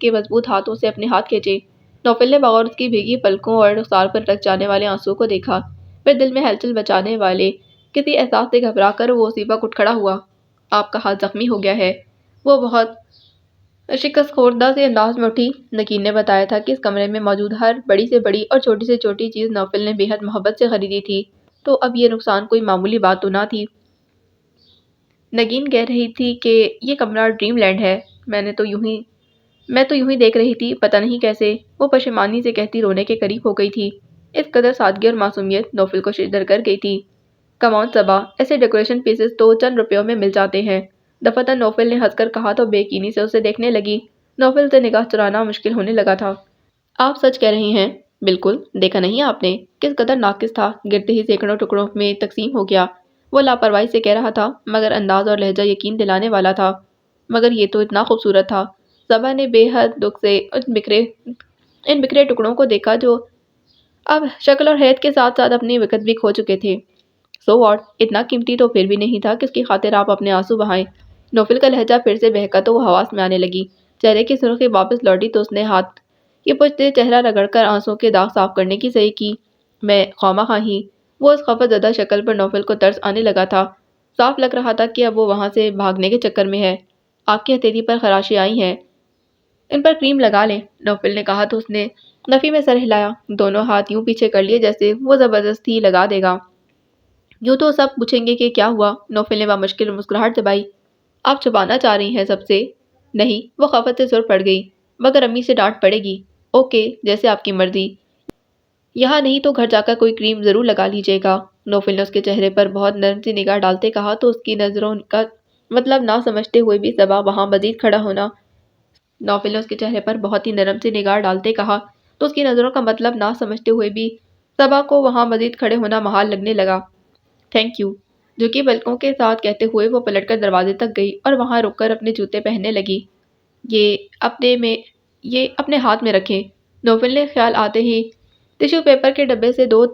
A: مضبوط ہاتھوں سے اپنے ہاتھ کھینچے۔ نوفل نے بغور اس کی بھیگی پلکوں اور رخسار پر رک جانے والے آنسوؤں کو دیکھا، پھر دل میں ہلچل مچانے والے کسی احساس سے گھبرا کر وہ اسی وقت اٹھ کھڑا ہوا۔ آپ کا ہاتھ زخمی ہو گیا ہے۔ وہ بہت شکست خوردہ سے انداز میں اٹھی۔ نگین نے بتایا تھا کہ اس کمرے میں موجود ہر بڑی سے بڑی اور چھوٹی سے چھوٹی چیز نوفل نے بے حد محبت سے خریدی تھی، تو اب یہ نقصان کوئی معمولی بات تو نہ تھی۔ نگین کہہ رہی تھی کہ یہ کمرہ ڈریم لینڈ ہے۔ میں تو یوں ہی دیکھ رہی تھی، پتہ نہیں کیسے۔ وہ پشیمانی سے کہتی رونے کے قریب ہو گئی تھی۔ اس قدر سادگی اور معصومیت نوفل کو شدر کر گئی تھی۔ کم آن صبا، ایسے ڈیکوریشن پیسز تو چند روپیوں میں مل جاتے ہیں۔ دفعتاً نوفل نے ہنس کر کہا تو بے یقینی سے اسے دیکھنے لگی۔ نوفل سے نگاہ چرانا مشکل ہونے لگا تھا۔ آپ سچ کہہ رہی ہیں؟ بالکل، دیکھا نہیں آپ نے کس قدر ناقص تھا، گرتے ہی سینکڑوں ٹکڑوں میں تقسیم ہو گیا۔ وہ لاپرواہی سے کہہ رہا تھا، مگر انداز اور لہجہ یقین دلانے والا تھا۔ مگر یہ تو اتنا خوبصورت تھا۔ صبا نے بے حد دکھ سے ان بکھرے ٹکڑوں کو دیکھا جو اب شکل اور حیت کے ساتھ ساتھ اپنی وقت بھی کھو چکے تھے۔ سو واٹ، اتنا قیمتی تو پھر بھی نہیں تھا کہ اس کی خاطر آپ اپنے آنسو بہائیں۔ نوفل کا لہجہ پھر سے بہکا تو وہ حواس میں آنے لگی۔ چہرے کی سرخی واپس لوٹی تو اس نے ہاتھ کی پشت سے چہرہ رگڑ کر آنسوؤں کے داغ صاف کرنے کی صحیح کی۔ میں خواہ ہی۔ وہ اس خفت زدہ شکل پر نوفل کو ترس آنے لگا تھا۔ صاف لگ رہا تھا کہ اب وہ وہاں سے بھاگنے کے چکر میں ہے۔ آپ کی ہتھیلی پر خراشیں آئی ہیں، ان پر کریم لگا لیں، نوفل نے کہا تو اس نے نفی میں سر ہلایا، دونوں ہاتھ یوں پیچھے کر لیے جیسے وہ زبردستی لگا دے گا۔ یوں تو سب پوچھیں گے کہ کیا ہوا؟ نوفل نے بامشکل مسکراہٹ دبائی۔ آپ چھپانا چاہ رہی ہیں سب سے؟ نہیں، وہ خفت سے سر پڑ گئی، مگر امی سے ڈانٹ پڑے گی۔ اوکے، جیسے آپ کی مرضی۔ یہاں نہیں تو گھر جا کر کوئی کریم ضرور لگا لیجیے گا، نوفل نے اس کے چہرے پر بہت نرم سی نگاہ ڈالتے کہا تو اس کی نظروں کا مطلب نہ سمجھتے ہوئے بھی صبا وہاں مزید کھڑا ہونا نوفل نے اس کے چہرے پر بہت ہی نرم سی نگاہ ڈالتے کہا تو اس کی نظروں کا مطلب نہ سمجھتے ہوئے بھی صبا کو وہاں مزید کھڑے ہونا محال لگنے لگا۔ تھینک یو، جھکی پلکوں کے ساتھ کہتے ہوئے وہ پلٹ کر دروازے تک گئی اور وہاں رک کر اپنے جوتے پہننے لگی۔ یہ اپنے ہاتھ میں رکھیں، نوفل نے خیال آتے ہی ٹشو پیپر کے ڈبے سے دو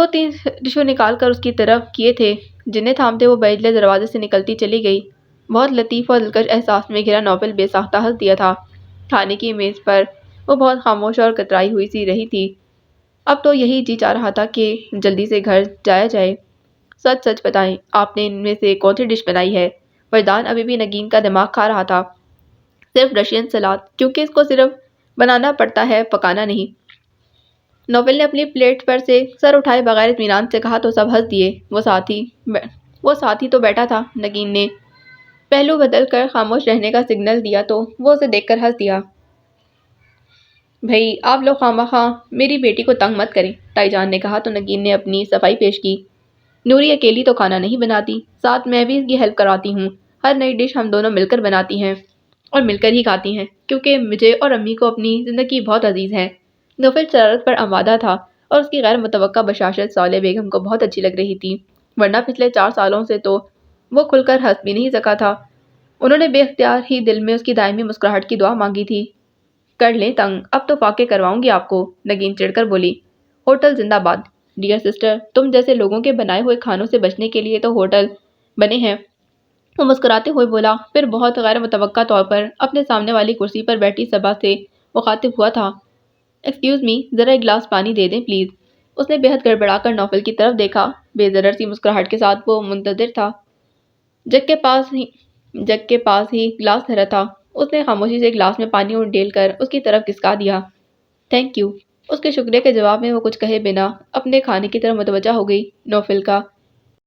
A: تین ٹشو نکال کر اس کی طرف کیے تھے، جنہیں تھامتے وہ بیجلے دروازے سے نکلتی چلی گئی۔ بہت لطیف اور دلکش احساس میں گھرا نوفل بے ساختہ ہنس دیا تھا۔ کھانے کی میز پر وہ بہت خاموش اور کترائی ہوئی سی رہی تھی۔ اب تو یہی جی چاہ رہا تھا کہ جلدی سے گھر جایا جائے۔ سچ سچ بتائیں، آپ نے ان میں سے کون سی ڈش بنائی ہے؟ وجدان ابھی بھی نگین کا دماغ کھا رہا تھا۔ صرف رشین سلاد، کیونکہ اس کو صرف بنانا پڑتا ہے، پکانا نہیں۔ نوفل نے اپنی پلیٹ پر سے سر اٹھائے بغیر اطمینان سے کہا تو سب ہنس دیے۔ وہ ساتھی تو بیٹھا تھا۔ نگین نے پہلو بدل کر خاموش رہنے کا سگنل دیا تو وہ اسے دیکھ کر ہنس دیا۔ بھئی آپ لوگ خواہ میری بیٹی کو تنگ مت کریں، تائی جان نے کہا تو نگین نے اپنی صفائی پیش کی۔ نوری اکیلی تو کھانا نہیں بناتی، ساتھ میں بھی اس کی ہیلپ کراتی ہوں۔ ہر نئی ڈش ہم دونوں مل کر بناتی ہیں اور مل کر ہی کھاتی ہیں، کیونکہ مجھے اور امی کو اپنی زندگی بہت عزیز ہے۔ نوفل شرارت پر آمادہ تھا اور اس کی غیر متوقع بشاشت صالح بیگم کو بہت اچھی لگ رہی تھی، ورنہ پچھلے 4 سالوں سے تو وہ کھل کر ہنس بھی نہیں سکا تھا۔ انہوں نے بے اختیار ہی دل میں اس کی دائمی مسکراہٹ کی دعا مانگی تھی۔ کر لیں تنگ، اب تو فاقے کرواؤں گی آپ کو، نگین چڑھ کر بولی۔ ہوٹل زندہ باد، ڈیئر سسٹر، تم جیسے لوگوں کے بنائے ہوئے کھانوں سے بچنے کے لیے تو ہوٹل بنے ہیں، وہ مسکراتے ہوئے بولا، پھر بہت غیر متوقع طور پر اپنے سامنے والی کرسی پر بیٹھی صبا سے مخاطب ہوا تھا۔ ایکسکیوز می، ذرا ایک گلاس پانی دے دیں پلیز۔ اس نے بے حد گڑبڑا کر نوفل کی طرف دیکھا۔ بے ضرر سی مسکراہٹ کے ساتھ وہ منتظر تھا۔ جگ کے پاس ہی گلاس دھرا تھا۔ اس نے خاموشی سے گلاس میں پانی ڈیل کر اس کی طرف کھسکا دیا۔ Thank you. اس کے شکریہ کے جواب میں وہ کچھ کہے بنا اپنے کھانے کی طرف متوجہ ہو گئی۔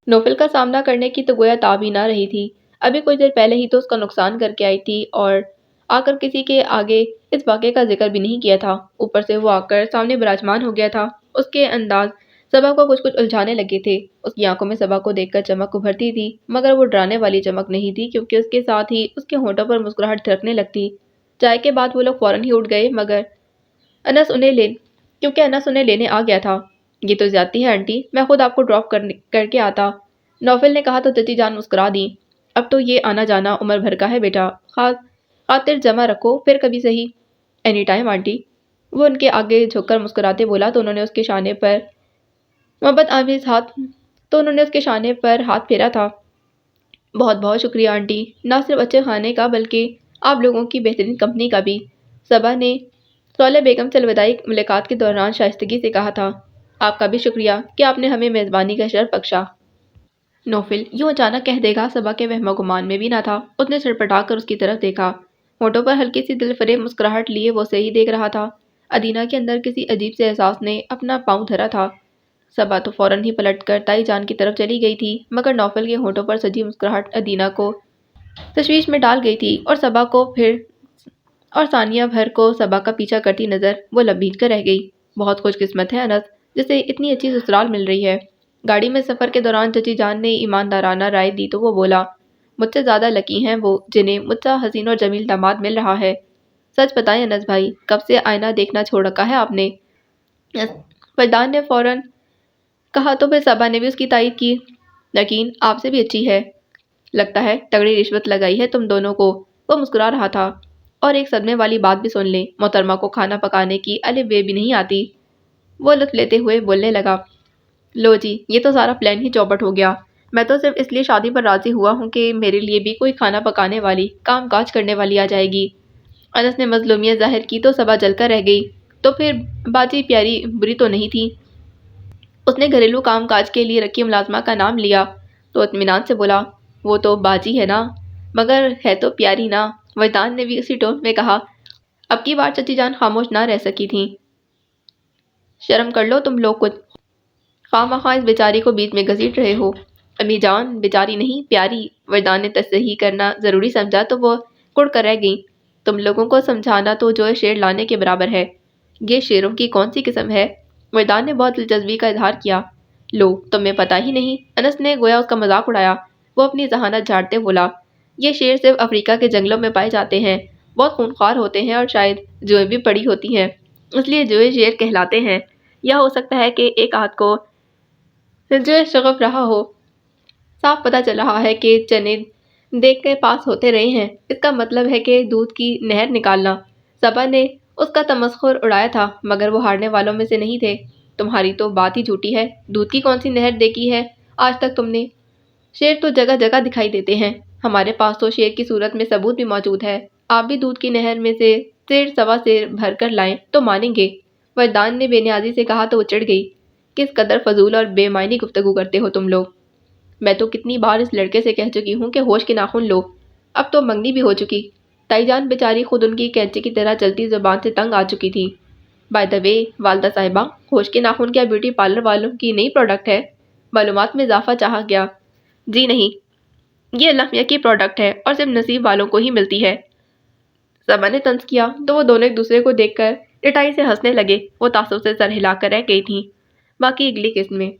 A: نوفل کا سامنا کرنے کی تو گویا تاب ہی نہ رہی تھی۔ ابھی کچھ دیر پہلے ہی تو اس کا نقصان کر کے آئی تھی اور آ کر کسی کے آگے اس واقعے کا ذکر بھی نہیں کیا تھا۔ اوپر سے وہ آ کر سامنے براجمان ہو گیا تھا۔ اس کے انداز صبا کو کچھ الجھانے لگے تھے۔ اس کی آنکھوں میں صبا کو دیکھ کر چمک ابھرتی تھی، مگر وہ ڈرانے والی چمک نہیں تھی، کیونکہ اس کے ساتھ ہی اس کے ہونٹوں پر مسکراہٹ تھرکنے لگتی۔ چائے کے بعد وہ لوگ فوراً ہی اٹھ گئے، مگر انس انہیں لینے آ گیا تھا۔ یہ تو زیادتی ہے آنٹی، میں خود آپ کو ڈراپ کر کے آتا، نوفل نے کہا تو چچی جان مسکرا دیں۔ اب تو یہ آنا جانا عمر بھر کا ہے بیٹا، خاطر جمع رکھو، پھر کبھی سہی۔ اینی ٹائم آنٹی، وہ ان کے آگے جھک کر مسکراتے بولا تو انہوں نے اس کے شانے پر ہاتھ پھیرا تھا۔ بہت بہت شکریہ آنٹی، نہ صرف اچھے کھانے کا بلکہ آپ لوگوں کی بہترین کمپنی کا بھی، صبا نے صالح بیگم سے الوداعی ملاقات کے دوران شائستگی سے کہا تھا۔ آپ کا بھی شکریہ کہ آپ نے ہمیں میزبانی کا شرف بخشا۔ نوفل یوں اچانک کہہ دے گا صبا کے وہم و گمان میں بھی نہ تھا۔ اس نے سر پٹا کر اس کی طرف دیکھا۔ ہونٹوں پر ہلکی سی دل فریب مسکراہٹ لیے وہ اسے ہی دیکھ رہا تھا۔ ادینہ کے اندر کسی عجیب سے احساس نے اپنا پاؤں دھرا تھا۔ صبا تو فوراً ہی پلٹ کر تائی جان کی طرف چلی گئی تھی، مگر نوفل کے ہونٹوں پر سجی مسکراہٹ ادینہ کو تشویش میں ڈال گئی تھی، اور ثانیہ بھر کو صبا کا پیچھا کرتی نظر وہ لبھیج کر رہ گئی۔ بہت خوش قسمت ہے انس، جسے اتنی اچھی سسرال مل رہی ہے۔ گاڑی میں سفر کے دوران چچی جان نے ایماندارانہ رائے دی تو وہ بولا، مجھ سے زیادہ لکی ہیں وہ جنہیں مجھ سا حسین اور جمیل داماد مل رہا ہے۔ سچ بتائیں انس بھائی، کب سے آئینہ دیکھنا چھوڑ رکھا ہے آپ نے؟ وجدان نے فوراً کہا تو پھر صبا نے بھی اس کی تائید کی۔ یقین آپ سے بھی اچھی ہے، لگتا ہے تگڑی رشوت لگائی ہے تم دونوں کو، وہ مسکرا رہا تھا۔ اور ایک صدمے والی بات بھی سن لیں، محترمہ کو کھانا پکانے کی الف بے بھی نہیں آتی، وہ لطف لیتے ہوئے بولنے لگا۔ لو جی، یہ تو سارا پلان ہی چوپٹ ہو گیا۔ میں تو صرف اس لیے شادی پر راضی ہوا ہوں کہ میرے لیے بھی کوئی کھانا پکانے والی، کام کاج کرنے والی آ جائے گی۔ انس نے مظلومیت ظاہر کی تو صبا جل کر رہ گئی۔ تو پھر باجی پیاری بری تو نہیں تھی؟ اس نے گھریلو کام کاج کے لیے رکھی ملازمہ کا نام لیا تو اطمینان سے بولا، وہ تو باجی ہے نا، مگر ہے تو پیاری نا، وجدان نے بھی اسی ٹون میں کہا۔ اب کی بار چچی جان خاموش نہ رہ سکی تھیں۔ شرم کر لو تم لوگ کچھ، خواہ مخواہ اس بیچاری کو بیچ میں گھسیٹ رہے ہو۔ امی جان، بیچاری نہیں پیاری، وجدان نے تصحیح کرنا ضروری سمجھا تو وہ کڑ کر رہ گئیں۔ تم لوگوں کو سمجھانا تو جو شیر لانے کے برابر ہے۔ یہ شیروں کی کون سی قسم ہے؟ وجدان نے بہت دلچسپی کا اظہار کیا۔ لو، تمہیں پتہ ہی نہیں، انس نے گویا اس کا مذاق اڑایا۔ وہ اپنی ذہانت جھاڑتے بولا، یہ شیر صرف افریقہ کے جنگلوں میں پائے جاتے ہیں، بہت خونخوار ہوتے ہیں اور شاید جوئیں بھی پڑی ہوتی ہیں، اس لیے جوئے شیر کہلاتے ہیں۔ یا ہو سکتا ہے کہ ایک آدھ کو جو شغف رہا ہو، صاف پتہ چل رہا ہے کہ چنے دیکھ کے پاس ہوتے رہے ہیں، اس کا مطلب ہے کہ دودھ کی نہر نکالنا۔ صبا نے اس کا تمسخر اڑایا تھا، مگر وہ ہارنے والوں میں سے نہیں تھے۔ تمہاری تو بات ہی جھوٹی ہے، دودھ کی کون سی نہر دیکھی ہے آج تک تم نے؟ شیر تو جگہ جگہ دکھائی دیتے ہیں، ہمارے پاس تو شیر کی صورت میں ثبوت بھی موجود ہے۔ آپ بھی دودھ کی نہر میں سے سیر سوا سیر بھر کر لائیں تو مانیں گے، وجدان نے بے نیازی سے کہا تو وہ چڑھ گئی۔ کس قدر فضول اور بے معنی گفتگو کرتے ہو تم لوگ۔ میں تو کتنی بار اس لڑکے سے کہہ چکی ہوں کہ ہوش کے ناخن لو، اب تو منگنی بھی ہو چکی۔ تائی جان بیچاری خود ان کی کینچی کی طرح چلتی زبان سے تنگ آ چکی تھی۔ بائی دا وے والدہ صاحبہ، ہوش کے ناخن کیا بیوٹی پارلر والوں کی نئی پروڈکٹ ہے؟ معلومات میں اضافہ چاہا گیا۔ جی نہیں، یہ اللہ میاں کی پروڈکٹ ہے اور صرف نصیب والوں کو ہی ملتی ہے۔ سما نے طنز کیا تو وہ دونوں ایک دوسرے کو دیکھ کر لٹائی سے ہنسنے لگے۔ وہ تعصب سے سر ہلا کر رہ گئی تھیں۔ باقی اگلی قسط میں